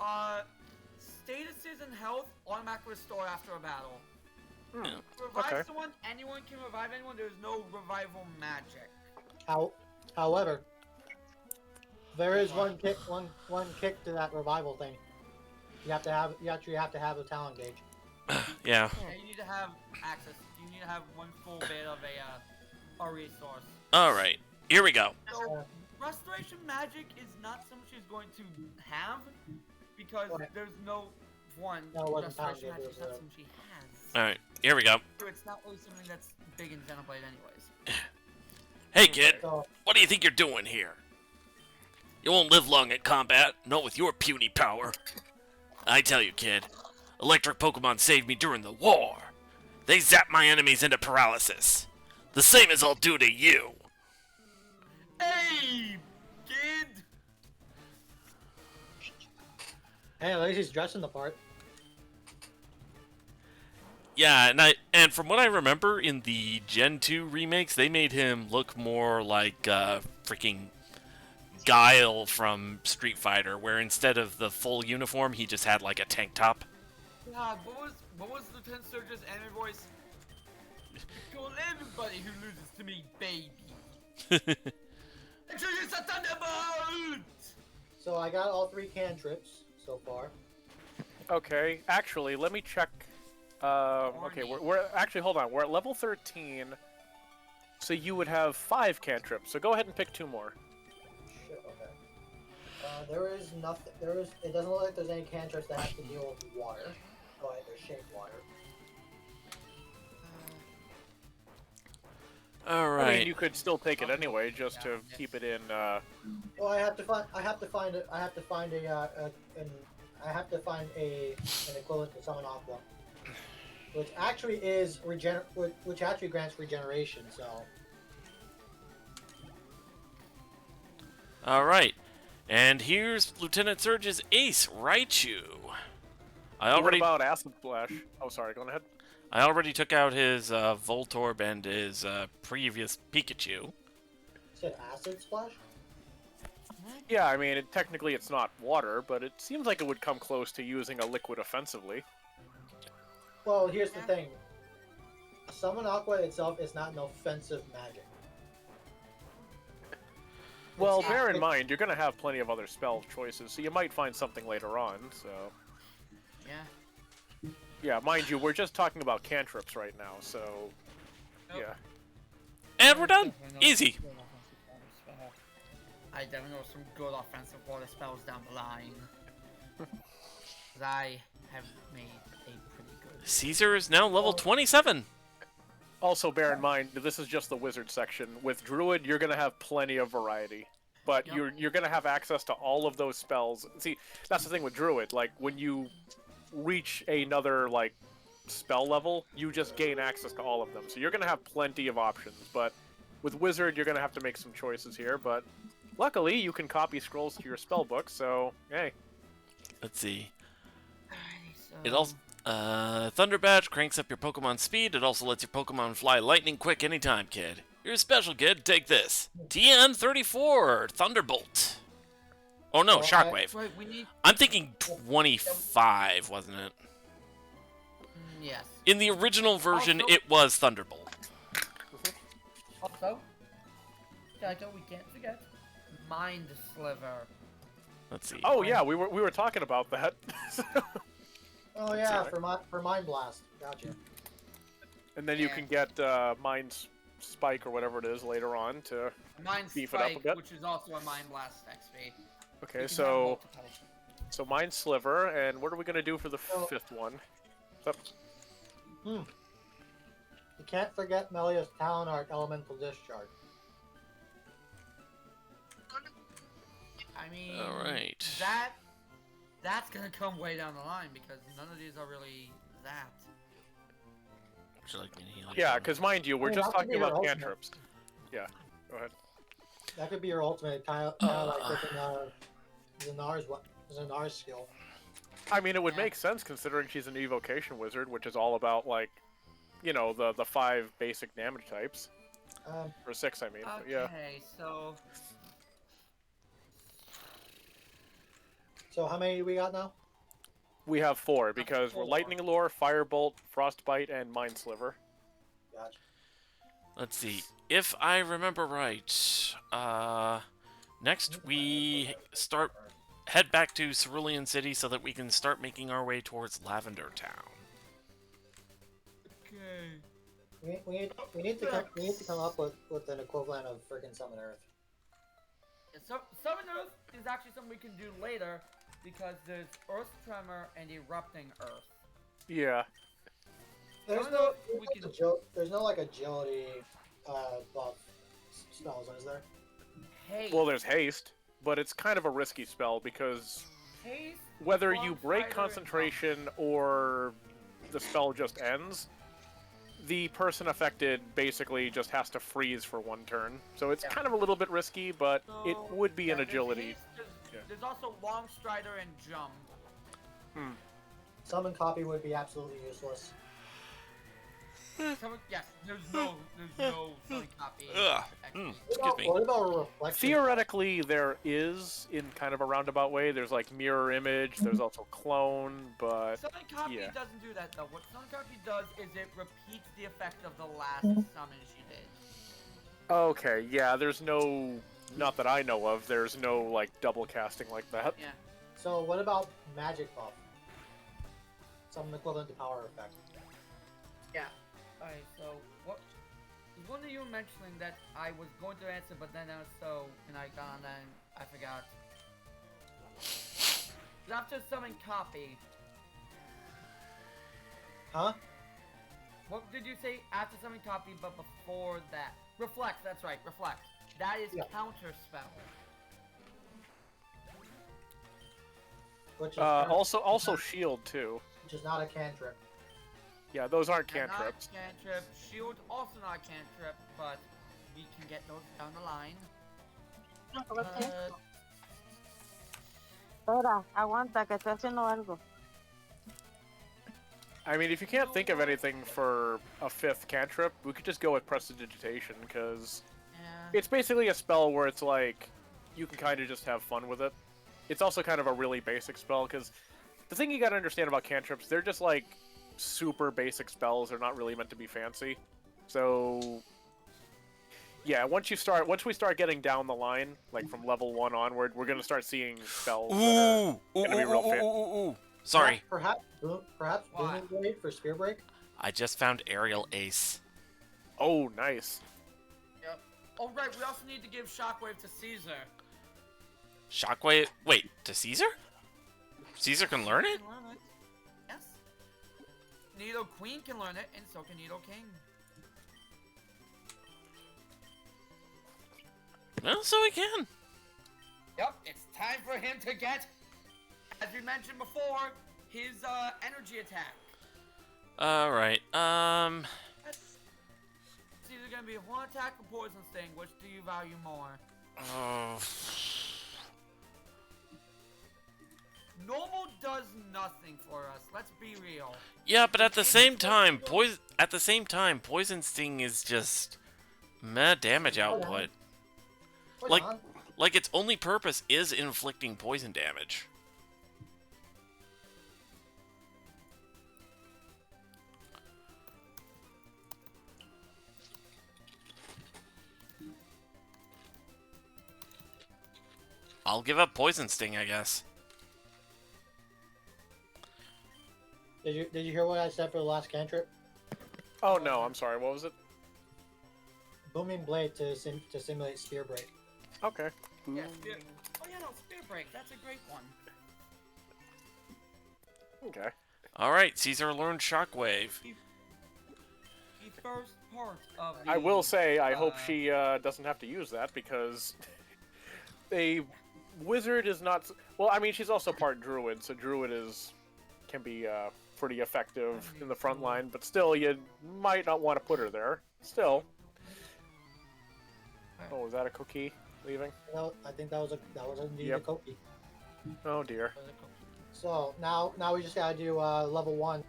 statuses and health automatically restore after a battle. Revive okay. someone, anyone can revive anyone, there's no revival magic. However, there is one kick to that revival thing. You actually have to have a talent gauge. Yeah. Yeah, you need to have access. You need to have one full bit of a resource. All right. Here we go. So, restoration magic is not something she's going to have because Okay. there's no one No, it wasn't restoration talent gauge, magic is it not was, something she has. All right. Here we go. So it's not really something that's big in Xenoblade anyways. Hey, kid. So, What do you think you're doing here? You won't live long at combat, not with your puny power. I tell you, kid. Electric Pokemon saved me during the war. They zap my enemies into paralysis. The same as I'll do to you. Hey, kid! hey, at least he's dressing the part. Yeah, and from what I remember in the Gen 2 remakes, they made him look more like freaking Guile from Street Fighter, where instead of the full uniform, he just had like a tank top. God, what was Lieutenant Surge's anime voice? Call everybody who loses to me, baby. Introduce a thunderbolt! So I got all 3 cantrips so far. Okay, actually, let me check. Okay, we're actually, hold on. We're at level 13, so you would have 5 cantrips. So go ahead and pick 2 more. Shit, okay. There is nothing. It doesn't look like there's any cantrips that have to deal with water. Oh, wait, there's shape water. All right. I mean, you could still take it anyway, just to keep it in. Well, I have to find an equivalent to summon aqua, which actually is which actually grants regeneration. So. All right. And here's Lieutenant Surge's ace, Raichu. What about Acid Splash? Oh, sorry. Go ahead. I already took out his Voltorb and his previous Pikachu. You said Acid Splash? Yeah, I mean, technically it's not water, but it seems like it would come close to using a liquid offensively. Well, here's the thing. Summon Aqua itself is not an offensive magic. Well, bear in mind, you're going to have plenty of other spell choices, so you might find something later on, so... Yeah. Yeah, mind you, we're just talking about cantrips right now, so... Nope. Yeah. And we're done. Easy. I definitely know some good offensive water spells down the line. 'Cause I have made a pretty good. Caesar is now level 27. Also, bear in mind, this is just the wizard section. With Druid, you're going to have plenty of variety. But Yep. you're going to have access to all of those spells. See, that's the thing with Druid. Like, when you reach another, like, spell level, you just gain access to all of them. So you're going to have plenty of options. But with Wizard, you're going to have to make some choices here. But luckily, you can copy scrolls to your spell book, so, hey. Let's see. Alrighty, so... It also Thunder Badge cranks up your Pokemon speed. It also lets your Pokemon fly lightning quick anytime, kid. You're a special kid. Take this. TN34 Thunderbolt. Oh no, Shockwave. Wait, we need... I'm thinking 25, wasn't it? Yes. In the original version, Also- it was Thunderbolt. Also, Jaito, we can't forget Mind Sliver. Let's see. Oh, yeah, we were talking about that. Oh yeah, for Mind Blast. Gotcha. And then you can get Mind Spike or whatever it is later on to Mind beef it up a Spike, bit. which is also a Mind Blast XP. Okay, You can so have multiple. Mind Sliver, and what are we gonna do for the Oh. 5th one? So, You can't forget Melia's Talon Arc Elemental Discharge. I mean, All right. that's gonna come way down the line because none of these are really that. Would you like me to heal you? yeah, because mind you, we're Yeah, just that could talking be your about ultimate. cantrips. Yeah, go ahead. That could be your ultimate, kind of like picking Zanar's skill. I mean, it would make sense considering she's an evocation wizard, which is all about, like, you know, the 5 basic damage types. Or 6, I mean. Okay, But yeah. so So how many we got now? We have 4 because we're 4. Lightning Lure, Firebolt, Frostbite, and Mind Sliver. Gotcha. Let's see. If I remember right, next we head back to Cerulean City so that we can start making our way towards Lavender Town. okay. We need to come up with an equivalent of freaking Summon Earth. Yeah, so Summon Earth is actually something we can do later because there's Earth Tremor and Erupting Earth. Yeah. There's no like agility buff spells, is there? Haste. Well, there's Haste, but it's kind of a risky spell because Haste, whether Long you break Strider, and concentration or the spell just ends, the person affected basically just has to freeze for 1 turn. So it's kind of a little bit risky, but it So, would be an there's agility. Haste, Yeah. there's also Long Strider and Jump. Summon Copy would be absolutely useless. Yes, there's no summon copy. Ugh. actually. Excuse me. What about a reflection? Theoretically, there is, in kind of a roundabout way, there's like mirror image, there's also clone, but Summon copy yeah. doesn't do that though. What summon copy does is it repeats the effect of the last summon she did. Okay, yeah, there's no, not that I know of, there's no like double casting like that. Yeah. So what about magic buff? Something equivalent to power effect. Yeah. Alright, so what? One of you mentioning that I was going to answer, but then I was and I gone and I forgot. After summon copy. Huh? What did you say after summon copy, but before that? Reflect, that's right, reflect. That is Yeah. counter spell. Which is Also shield too. which is not a cantrip. Yeah, those aren't And not cantrips. Cantrip. Shield also not a cantrip, but we can get those down the line. Espera, aguanta, que estoy haciendo algo. I mean, if you can't think of anything for a fifth cantrip, we could just go with Prestidigitation, because Yeah. it's basically a spell where it's like, you can kind of just have fun with it. It's also kind of a really basic spell, because the thing you gotta understand about cantrips, they're just like super basic spells, they're not really meant to be fancy. So, yeah, once we start getting down the line, like from level 1 onward, we're gonna start seeing spells that are gonna be real fit. Sorry, Perhaps Why? Booming Blade for Spear Break. I just found Aerial Ace. Oh, nice. Yep. Oh right, we also need to give Shockwave to Caesar. Shockwave. Wait, to Caesar? Caesar can learn it? Can learn it. Yes. Nido Queen can learn it, and so can Nido King. Well, so he can. Yep, it's time for him to get, as we mentioned before, his energy attack. All right. It's either gonna be a one attack or poison sting. Which do you value more? Oh. Normal does nothing for us. Let's be real. Yeah, but at the same time, poison sting is just meh damage output. Hold Like- on. Like its only purpose is inflicting poison damage. I'll give up poison sting, I guess. Did you hear what I said for the last cantrip? Oh no, I'm sorry, what was it? Booming Blade to simulate Spear Break. Okay. Yeah. Oh yeah, no, Spear Break. That's a great one. Okay. All right, Caesar learned Shockwave. The first part of the, I will say, I hope uh, she doesn't have to use that, because a wizard is not... Well, I mean, she's also part druid, so druid can be pretty effective in the front line, but still, you might not want to put her there. Still. Oh, is that a cookie leaving? No, I think that was indeed Yep. a Koki. Oh dear. So now we just gotta do level 1.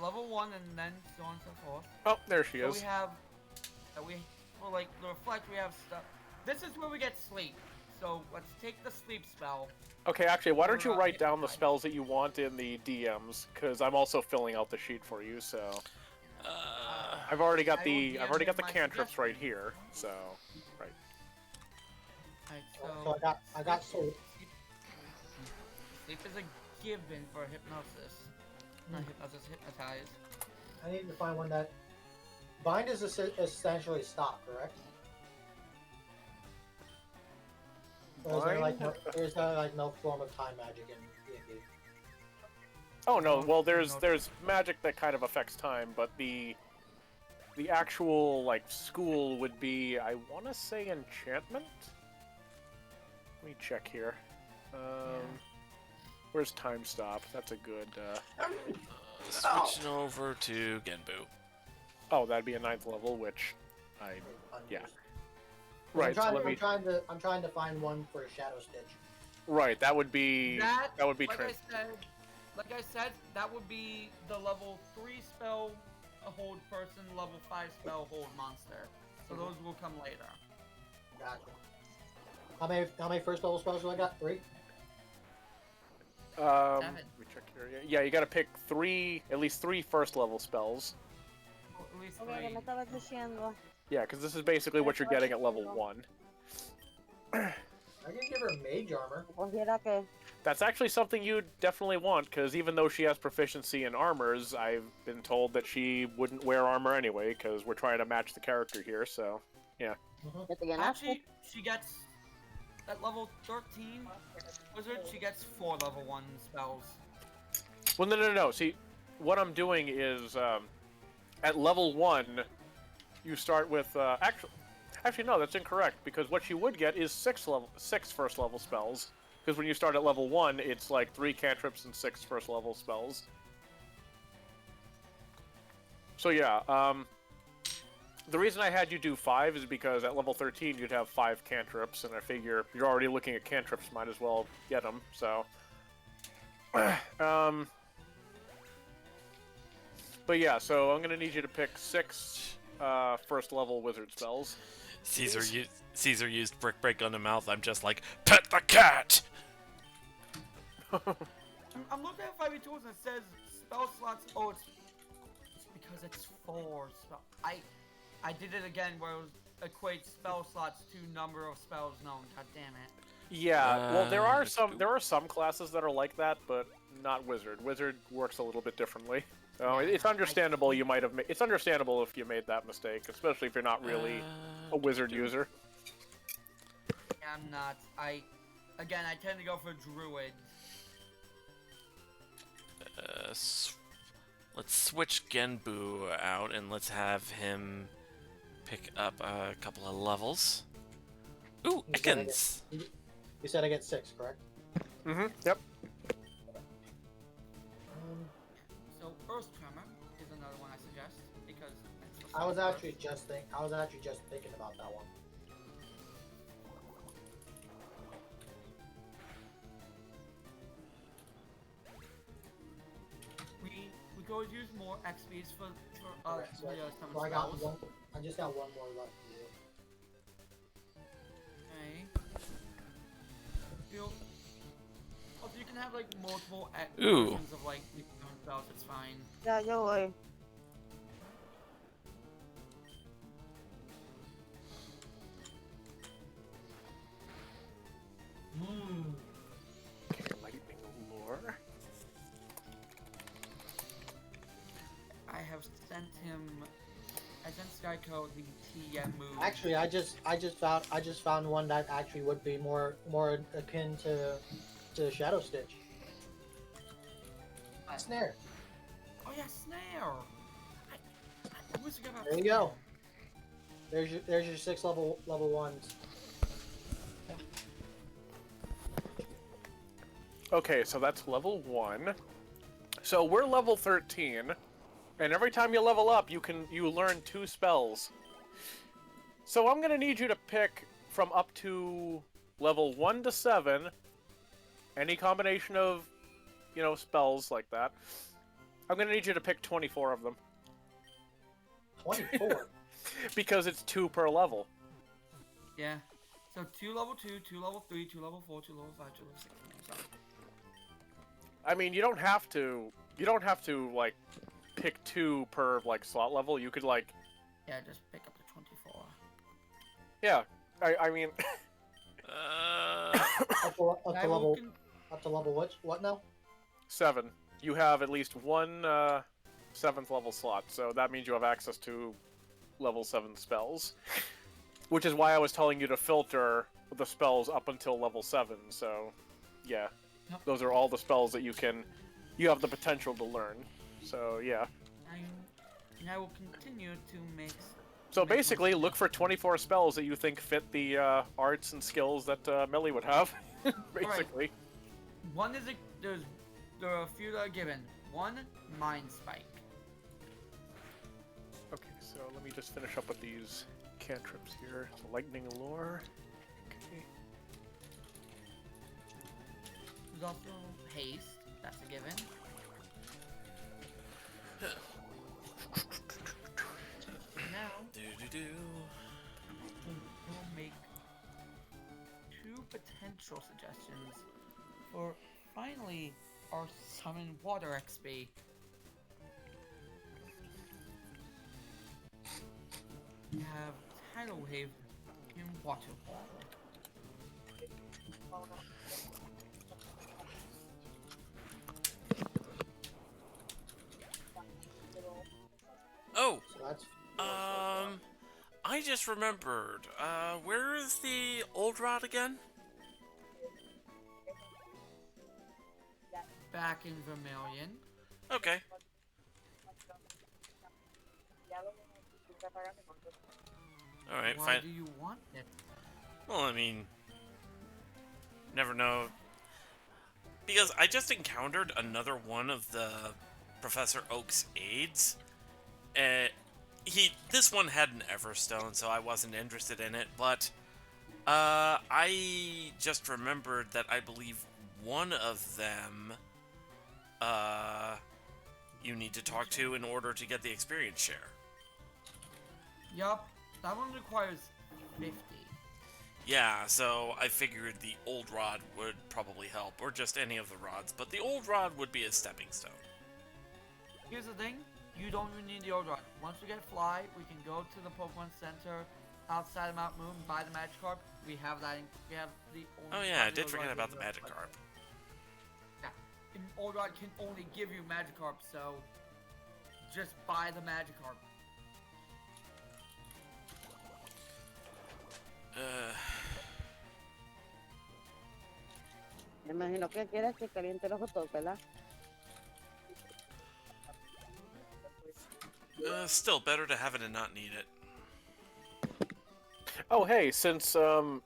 Level 1 and then so on and so forth. Oh, there she So is. we have, for like the reflect, we have stuff. This is where we get sleep. So let's take the sleep spell. Okay, actually, why don't you We're write not down the getting spells that you want in the DMs? Because I'm also filling out the sheet for you. So I've already got I the will DM my cantrips right suggestions. here. So right. Alright, So I got sleep. Sleep is a given for hypnosis. Not hypnosis, hypnotize. I need to find one that bind is essentially stop, correct? Or is there like no, Bind? or is there like no form of time magic in D&D? Oh no, well No, there's magic that kind of affects time, but the actual like school would be, I want to say, enchantment. Let me check here. Where's time stop? That's a good. Switching over to Genbu. Oh, that'd be a 9th level, which yeah. I'm Right. So trying, let me. I'm trying to find one for a Shadow Stitch. Right. That would be. That would be. Like I said, that would be the level 3 spell hold person, level 5 spell hold monster. So those will come later. Gotcha. How many first level spells do I got? 3? 7. Let me check here. Yeah, you gotta pick at least three first level spells. Well, at least Ok, 3. que me estabas diciendo. Yeah, because this is basically what you're getting at level 1. I can give her mage armor. Considera que. That's actually something you definitely want, because even though she has proficiency in armors, I've been told that she wouldn't wear armor anyway, because we're trying to match the character here, so, yeah. Ya te ganaste. Actually, she gets at level 13 wizard. She gets 4 level 1 spells. Well, no. See, what I'm doing is, at level 1, you start with, actually, no, that's incorrect, because what you would get is 6 first level spells. Because when you start at level 1, it's like 3 cantrips and 6 first level spells. So yeah, the reason I had you do 5 is because at level 13 you'd have 5 cantrips, and I figure you're already looking at cantrips, might as well get them, so... But yeah, so I'm gonna need you to pick 6 first level wizard spells. Caesar used Brick Break on the mouth. I'm just like, pet the cat! I'm looking at 5e tools and it says spell slots. Oh, it's because it's 4 spell. I did it again where it was equate spell slots to number of spells known. God damn it. Yeah, well, there are that's some classes that are like that, but not wizard. Wizard works a little bit differently. So it's understandable you might have it's understandable if you made that mistake, especially if you're not really a wizard user. Yeah, I'm not. I tend to go for druid. Let's switch Genbu out and let's have him pick up a couple of levels. Ooh, Ekans! You said I get 6, correct? Mm-hmm, yep. So Earth Tremor is another one I suggest because it's for I was Earth. actually just thinking about that one. We could always use more XPs for Okay, so summon I got spells. one. I just got one more left for you. Okay. Also, you can have like multiple Ooh. versions of like the summon spells. It's fine. Ya, yo voy. Okay, lightning lore. I have sent him. I sent Skyco the TM move. Actually, I just found one that actually would be more akin to Shadow Stitch. Snare. Oh yeah, snare. I always forget about There you snare. go. There's your 6 level 1s. Okay, so that's level 1. So we're level 13, and every time you level up, you learn 2 spells. So I'm gonna need you to pick from up to level 1 to 7, any combination of, spells like that. I'm gonna need you to pick 24 of them. 24. Because it's 2 per level. Yeah. So 2 level 2, 2 level 3, 2 level 4, 2 level 5, 2 level 6. So. I mean, you don't have to, like, pick 2 per, like, slot level. You could, like... Yeah, just pick up the 24. Yeah, I mean... Up to level what now? 7. You have at least one 7th level slot, so that means you have access to level 7 spells. Which is why I was telling you to filter the spells up until level 7, so yeah. Yep. Those are all the spells that you have the potential to learn. So yeah. And I will continue to make... So basically, look for 24 spells that you think fit the arts and skills that Millie would have, basically. One is there are a few that are given. 1, Mind Spike. Okay, so let me just finish up with these cantrips here. So lightning lore. Okay. There's also Haste. That's a given. actual suggestions for finally our summon water XP. We have tidal wave in waterfall. Oh, So that's I just remembered. Where is the old rod again? Back in Vermilion. Okay. All right, Why fine. do you want it? Well, I mean, never know. Because I just encountered another one of the Professor Oak's aides. This one had an Everstone, so I wasn't interested in it. But I just remembered that I believe one of them, you need to talk to in order to get the experience share. Yup, that one requires 50. Yeah, so I figured the old rod would probably help, or just any of the rods, but the old rod would be a stepping stone. Here's the thing, you don't even need the old rod. Once we get Fly, we can go to the Pokemon Center outside of Mount Moon, buy the Magikarp. We have that. We have the. Oh yeah, I did forget about the Magikarp. Yeah, and old rod can only give you Magikarp, so just buy the Magikarp. Me imagino que quieres que caliente los hot dogs, ¿verdad? Still better to have it and not need it. Oh, hey, since we're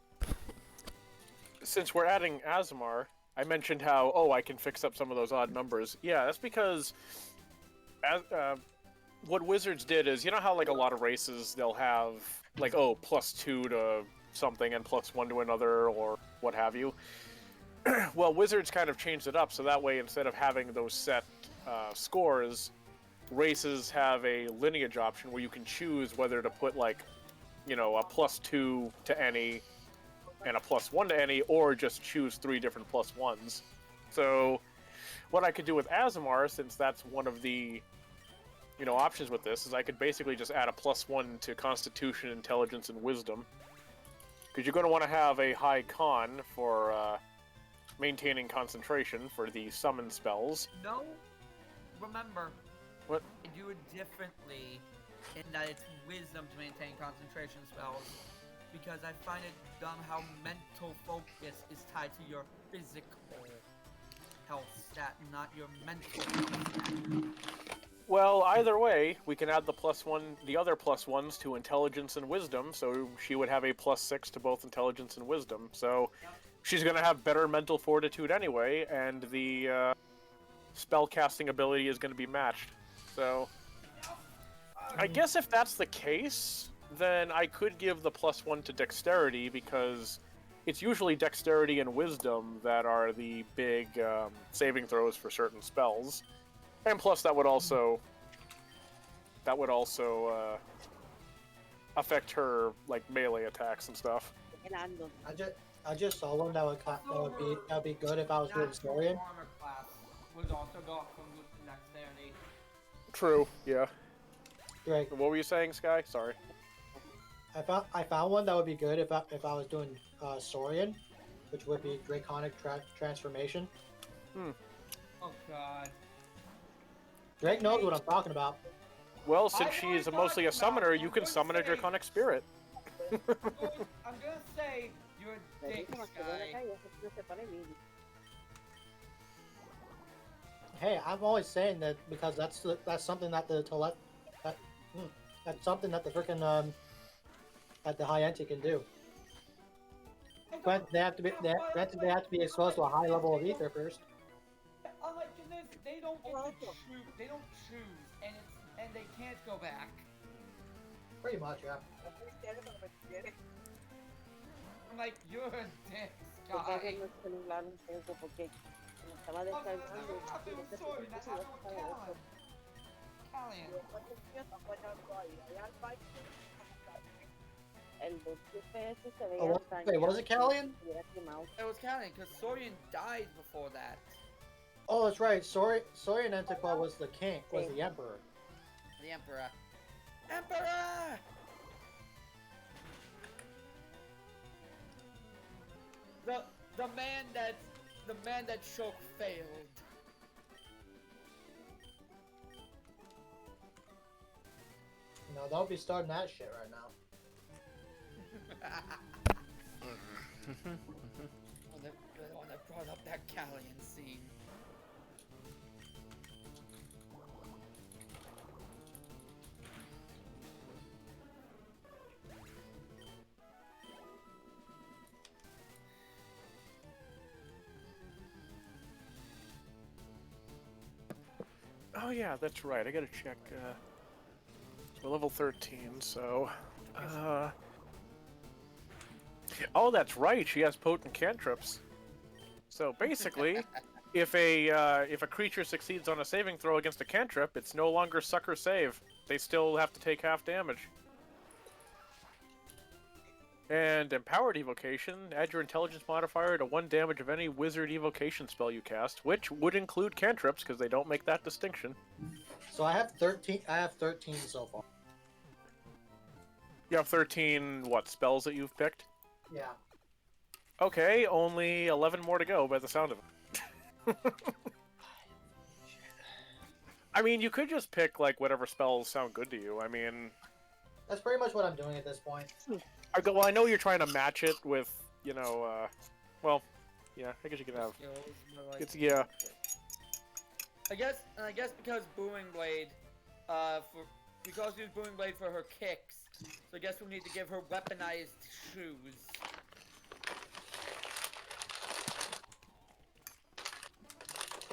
adding Azumar, I mentioned how, oh, I can fix up some of those odd numbers. Yeah, that's because what Wizards did is, you know how, like, a lot of races, they'll have, like, oh, +2 to something and +1 to another, or what have you. Well, Wizards kind of changed it up, so that way, instead of having those set scores, races have a lineage option where you can choose whether to put, like, you know, a +2 to any and a +1 to any, or just choose 3 different +1s. So what I could do with Azumar, since that's one of the, you know, options with this, is I could basically just add a +1 to Constitution, Intelligence, and Wisdom. Because you're going to want to have a high con for maintaining concentration for the summon spells. No, remember. What? I do it differently in that it's wisdom to maintain concentration spells, because I find it dumb how mental focus is tied to your physical health stat, not your mental health stat. Well, either way, we can add the +1, the other +1s to Intelligence and Wisdom, so she would have a +6 to both Intelligence and Wisdom. So she's going to have better mental fortitude anyway, and the spell casting ability is going to be matched. So I guess if that's the case, then I could give the +1 to Dexterity, because it's usually Dexterity and Wisdom that are the big saving throws for certain spells. And plus, that would also affect her, like, melee attacks and stuff. I just saw one that would be good if I was doing historian. Armor class would also go up from dexterity. True. Yeah. Great. What were you saying, Sky? Sorry. I found one that would be good if I was doing Saurian, which would be Draconic Transformation. Oh god. Drake knows what I'm talking about. Well, since she's mostly a summoner, you can summon a Draconic Spirit. I'm gonna say you're a dick, Sky. Hey, I'm always saying that because that's something that that's something that the freaking that the high entity can do. But they have to be exposed to a high level of ether first. Unlike in this, they don't get to choose. They don't choose, and they can't go back. Pretty much, yeah. I'm like, you're a dick, Sky. Oh, wait, what was it, Callian? It was counting because Sorian died before that. Oh, that's right. Sorian Antiqua was the king, was the emperor. The Emperor. Emperor! The man that Shulk failed. No, don't be starting that shit right now. The one that brought up that Callian scene. Oh yeah, that's right. I gotta check. We're level 13, so. Oh, that's right. She has potent cantrips. So basically, if a creature succeeds on a saving throw against a cantrip, it's no longer sucker save. They still have to take half damage. And Empowered Evocation, add your intelligence modifier to 1 damage of any wizard evocation spell you cast, which would include cantrips, because they don't make that distinction. So I have 13. I have 13 so far. You have 13, what, spells that you've picked? Yeah. Okay, only 11 more to go by the sound of it. I mean, you could just pick, like, whatever spells sound good to you. I mean... That's pretty much what I'm doing at this point. Well, I know you're trying to match it with, you know, well, yeah, I guess you can have... It's, yeah. I guess because Booming Blade, because we use Booming Blade for her kicks, so I guess we need to give her weaponized shoes.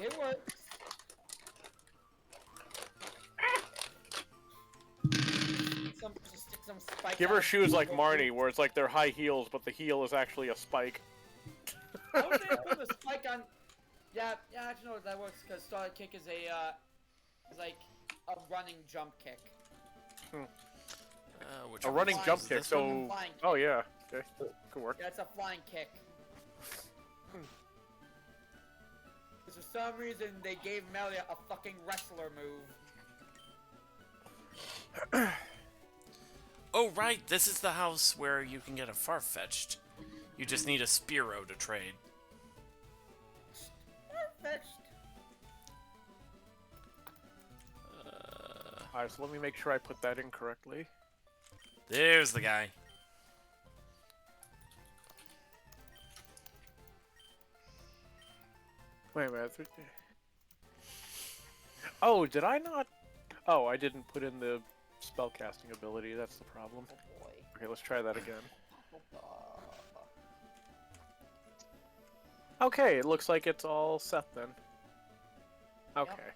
It works. Stick some spikes Give her out shoes like her Marnie, boots. where it's like they're high heels, but the heel is actually a spike. I would say put a spike on. Yeah, actually no, that works because Starlight Kick is like a running jump kick. Which A one running is jump this kick, one? so... Flying kick. Oh, yeah. Okay, could work. Yeah, it's a flying kick. For some reason, they gave Melia a fucking wrestler move. Oh, right, this is the house where you can get a Farfetch'd. You just need a Spearow to trade. Fetched. Alright, so let me make sure I put that in correctly. There's the guy. Wait a minute. Oh, did I not? Oh, I didn't put in the spellcasting ability. That's the problem. Oh boy. Okay, let's try that again. Okay, it looks like it's all set then. Okay. Yep.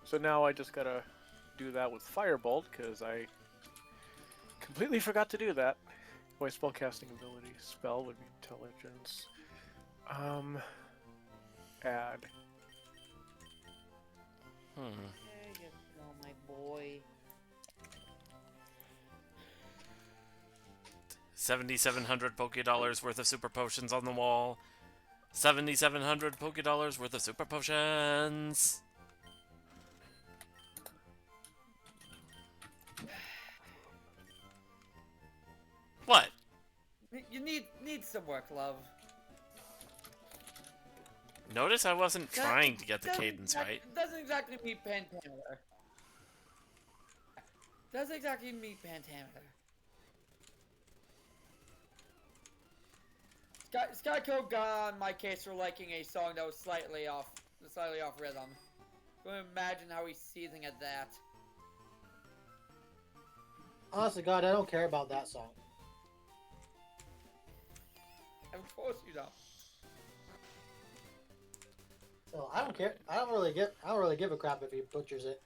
So now I just gotta do that with Firebolt, because I completely forgot to do that. My spellcasting ability spell would be intelligence. Add. There you go, my boy. 7,700 Poké-Dollars worth of super potions on the wall. 7,700 Poké-Dollars worth of super potions. What? You need some work, love. Notice I wasn't trying to get the cadence right. Doesn't exactly meet Pentameter. Doesn't exactly meet Pentameter. Skyco got on my case for liking a song that was slightly off rhythm. Go imagine how he's seething at that. Honestly, God, I don't care about that song. Of course you don't. So I don't care. I don't really give a crap if he butchers it.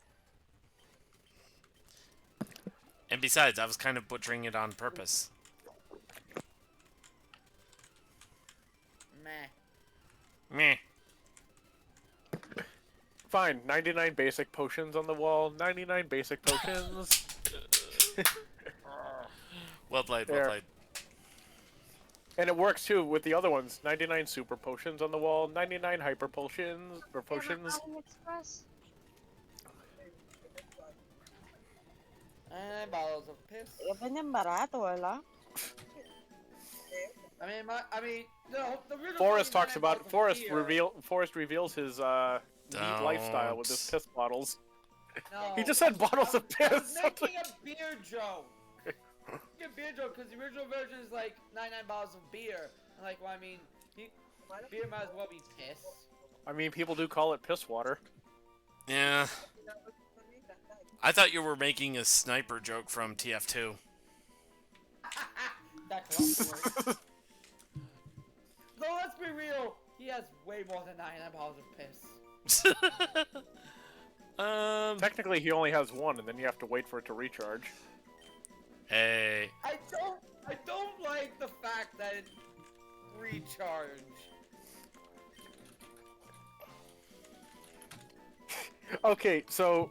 And besides, I was kind of butchering it on purpose. Meh. Meh. Fine, 99 basic potions on the wall. 99 basic potions. Well played, well There. played. And it works too with the other ones. 99 super potions on the wall, 99 hyper potions or potions. Express. And bottles of piss. Ganyan barato, wala? I mean, the real Forrest thing talks is about bottles of beer. Forrest reveals his neat lifestyle with his Don't. piss bottles. No, He just said bottles of I was piss. making a beer joke. A beer joke because the original version is like 99 bottles of beer. And like, well, I mean, beer might as well be piss. I mean, people do call it piss water. Yeah. I thought you were making a sniper joke from TF2. That can also work. Though let's be real, he has way more than 99 bottles of piss. Technically, he only has one, and then you have to wait for it to recharge. Hey. I don't like the fact that it recharge. Okay, so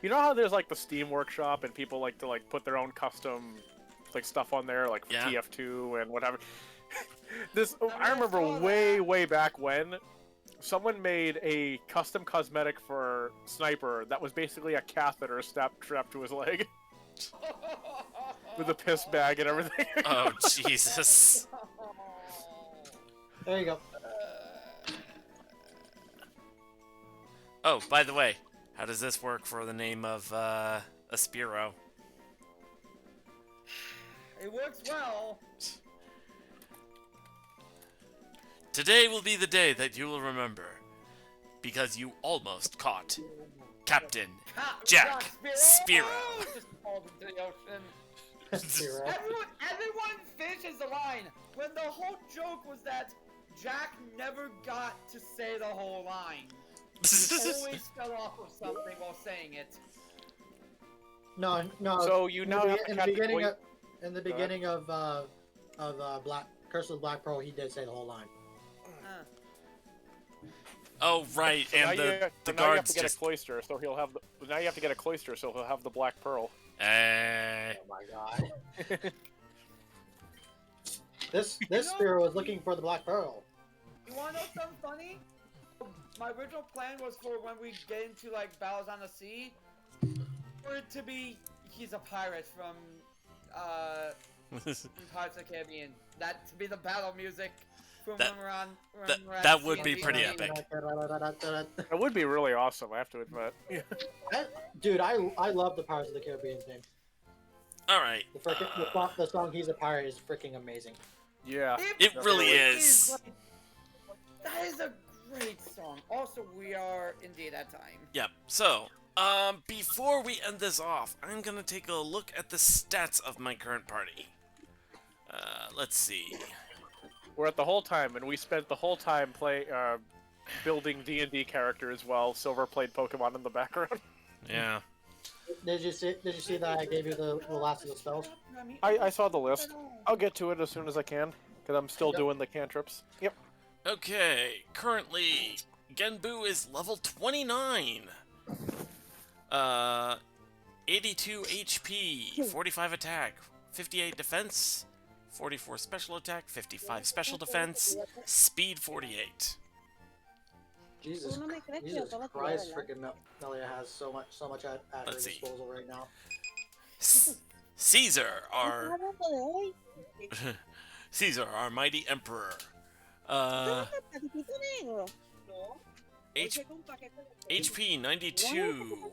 you know how there's like the Steam Workshop, and people like to like put their own custom like stuff on there, like for Yeah. TF2 and whatever. This mean, I remember I saw way that. way back when someone made a custom cosmetic for Sniper that was basically a catheter strapped to his leg with a piss bag and everything. Oh, Jesus. There you go. Oh, by the way, how does this work for the name of Aspiro? It works well. Today will be the day that you will remember, because you almost caught Captain Jack Spiro. Oh, just falls into the ocean. Zero. Everyone finishes the line when the whole joke was that Jack never got to say the whole line. He always fell off of something while saying it. No, no. So you in now the, have to in cut the the beginning point- of, in the beginning of Black Curse of the Black Pearl, he did say the whole line. Oh, right, So now and you- the so now you have guards to get just... a cloister, so he'll have the. Now you have to get a cloister, so he'll have the Black Pearl. Eh. Oh my god. This Spiro was looking for the Black Pearl. You wanna know something funny? My original plan was for when we get into like battles on the sea, for it to be he's a pirate from Pirates of the Caribbean. That to be the battle music from That- when we're on. that would be pretty epic. It would be really awesome, I have to admit. Dude, I love the Pirates of the Caribbean theme. Alright. The song "He's a Pirate" is freaking amazing. Yeah. It really is. like- that is a great song. Also, we are indeed at time. Yep, so, before we end this off, I'm gonna take a look at the stats of my current party. Let's see. We're at the whole time, and we spent the whole time building D&D characters while Silver played Pokemon in the background. Yeah. Did you see that I gave you the last of the spells? I saw the list. I'll get to it as soon as I can, because I'm still Yep. doing the cantrips. Yep. Okay, currently, Genbu is level 29. 82 HP, 45 attack, 58 defense, 44 special attack, 55 special defense, speed 48. Jesus, Uno me cree que Jesus yo todo Christ, quiero, freaking Melia has so much at her Let's see. disposal right now. Caesar, our Hablando de hoy, Caesar, our mighty emperor. patitito negro. No. H- Hoy llegó un paquete de- HP 92,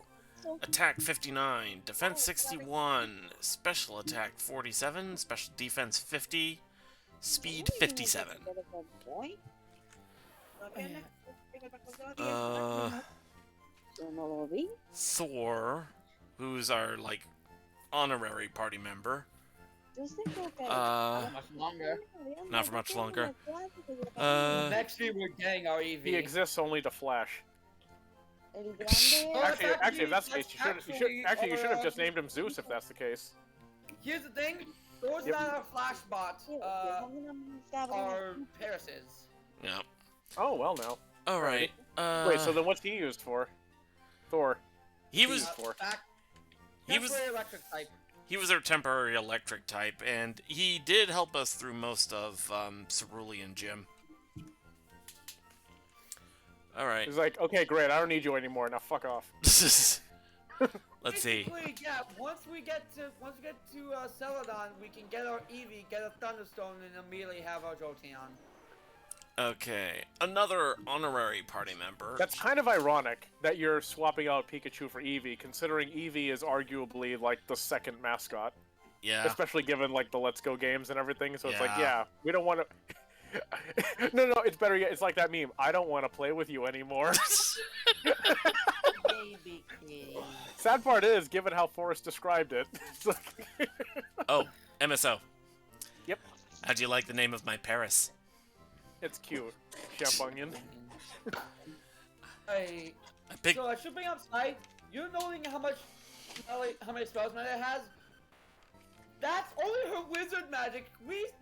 attack 59, defense 61, special attack 47, special defense 50, speed 57. Hoy. Yo no lo vi. Thor, who's our like honorary party member. Yo sé que- Much longer. Not for much longer. Next year we're getting our EV. He exists only to flash. El grande- Actually, if that's the case, you should have just named him Zeus if that's the case. Here's the thing. Thor's Yep. not a flash bot. Our Paris's. Yeah. Oh well, now. All right. Wait, so then what's he used for? Thor. he was for? Back. He was- Temporary electric type. He was our temporary electric type, and he did help us through most of Cerulean Gym. All right. He's like, okay, great, I don't need you anymore. Now fuck off. Let's see. Basically, yeah. Once we get to Celadon, we can get our Eevee, get a Thunderstone, and immediately have our Jolteon. Okay, another honorary party member. That's kind of ironic that you're swapping out Pikachu for Eevee, considering Eevee is arguably like the second mascot. Yeah. Especially given like the Let's Go games and everything. So it's like, Yeah. yeah, we don't want to. No, it's better yet. It's like that meme. I don't want to play with you anymore. Baby king. Sad part is, given how Forrest described it. It's like... Oh, MSO. Yep. How'd you like the name of my Paris? It's cute. Champonion. Hey, I picked. so I should bring up Sky. You're noting how many spells magic has. That's only her wizard magic.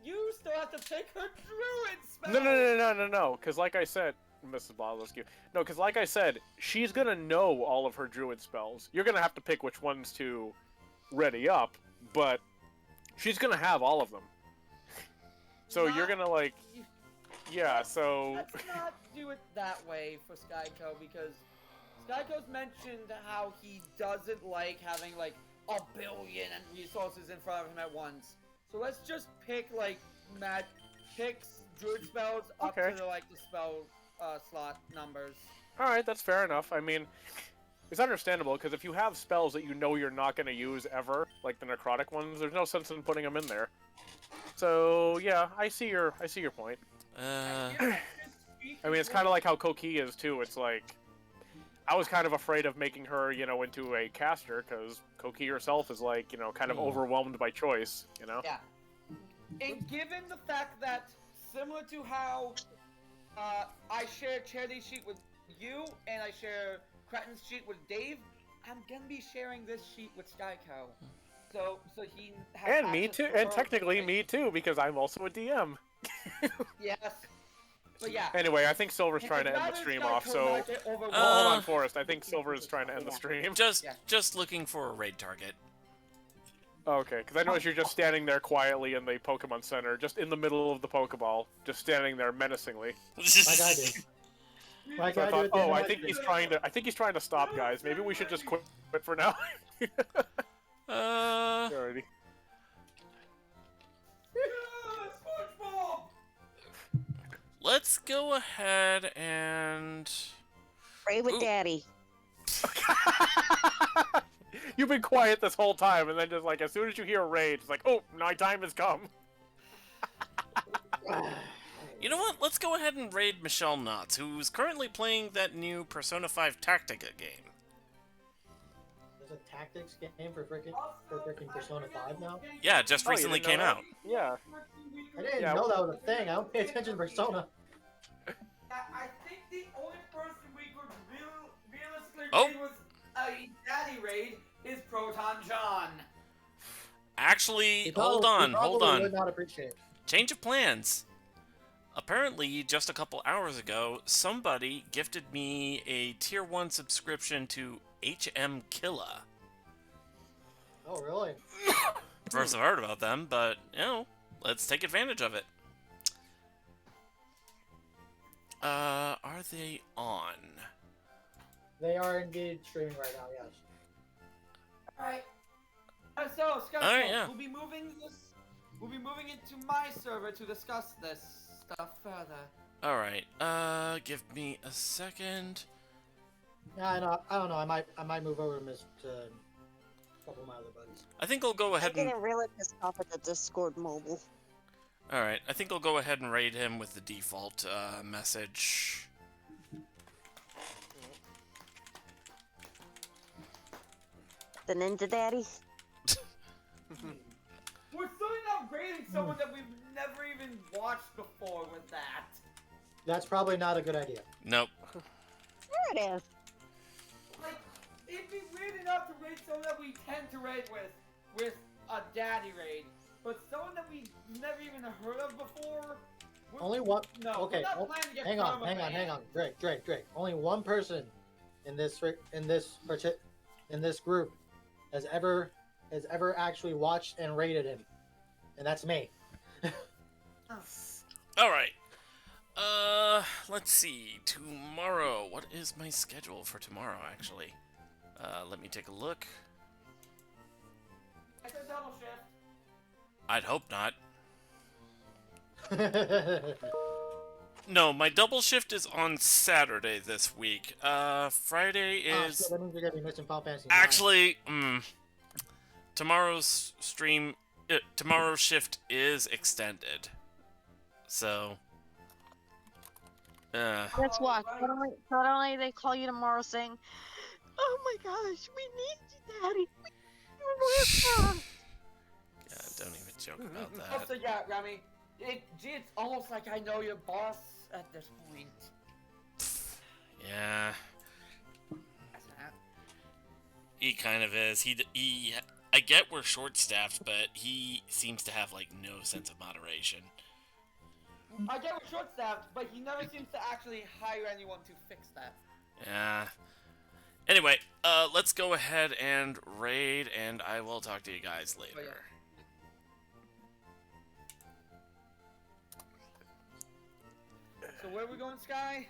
You still have to pick her druid spell. No. Because like I said, Mrs. Blasky. No, because like I said, she's gonna know all of her druid spells. You're gonna have to pick which ones to ready up, but she's gonna have all of them. So you're gonna like, yeah. So Let's not do it that way for Skyco, because Skyco's mentioned how he doesn't like having like a billion resources in front of him at once. So let's just pick like picks druid spells up Okay. to the like the spell slot numbers. all right, that's fair enough. I mean, it's understandable because if you have spells that you know you're not gonna use ever, like the necrotic ones, there's no sense in putting them in there. So yeah, I see your point. I mean, it's kind of like how Koki is too. It's like, I was kind of afraid of making her, into a caster, because Koki herself is like, kind of overwhelmed by choice, Yeah. And given the fact that, similar to how I share charity sheet with you, and I share Cretin's sheet with Dave, I'm gonna be sharing this sheet with Skyco. So he has and me access too, to and her technically information. me too, because I'm also a DM. Yes. But yeah. Anyway, I think Silver's trying to end the stream off, so... Hold on, Forrest. I think Silver is trying to end the stream. Just looking for a raid target. Okay, because I noticed you're just standing there quietly in the Pokemon Center, just in the middle of the Pokeball, just standing there menacingly. Like I do. Like So I I do thought, at the end oh, of I my think he's stream. trying to stop, guys. Maybe we should just quit for now. Alrighty. SpongeBob! Let's go ahead and... Pray with Ooh. Daddy. You've been quiet this whole time, and then just like, as soon as you hear a raid, it's like, oh, my time has come. You know what? Let's go ahead and raid Michelle Knotts, who's currently playing that new Persona 5 Tactica game. There's a tactics game for freaking Persona 5 now? Yeah, it just Oh, you recently didn't know came that? out. Yeah. I didn't Yeah, know that was a thing. I don't pay attention to Persona. I think the only person we could realistically Oh. raid with a daddy raid is Proton John. Actually, He hold probably on. would not appreciate. Change of plans. Apparently, just a couple hours ago, somebody gifted me a Tier 1 subscription to HM Killa. Oh, really? First I've heard about them, but, let's take advantage of it. Are they on? They are indeed streaming right now, yes. Alright. So, Skyco, Alright, yeah. we'll be moving it to my server to discuss this stuff further. Alright, give me a second. Yeah, I don't know. I might move over to a couple of my other buddies. I think I'll go I'm ahead and... getting really pissed off at the Discord mobile. Alright, I think I'll go ahead and raid him with the default, message. The Ninja Daddy. We're starting out raiding someone that we've never even watched before with that. That's probably not a good idea. Nope. There it is. Like, it'd be weird enough to raid someone that we tend to raid with a daddy raid, but someone that we've never even heard of before. Only one. No, Okay. we're not planning to get Hang on. Drake. Only one person in this group has ever has ever actually watched and rated him, and that's me. All right. Let's see. Tomorrow. What is my schedule for tomorrow, actually? Let me take a look. It's a double shift. I'd hope not. No, my double shift is on Saturday this week. Friday Oh, is... shit, that means you're gonna be missing Final Fantasy IX. Actually, tomorrow's stream... tomorrow's shift is extended. So... Guess what? Suddenly they call you tomorrow saying, "Oh my gosh, we need you, Daddy. Yeah, don't even joke about that. Also, yeah, Remy. It's almost like I know your boss at this point. Yeah, That's that. he kind of is. He I get we're short-staffed, but he seems to have, like, no sense of moderation. I get we're short-staffed, but he never seems to actually hire anyone to fix that. Yeah. Anyway, let's go ahead and raid, and I will talk to you guys later. So where are we going, Sky?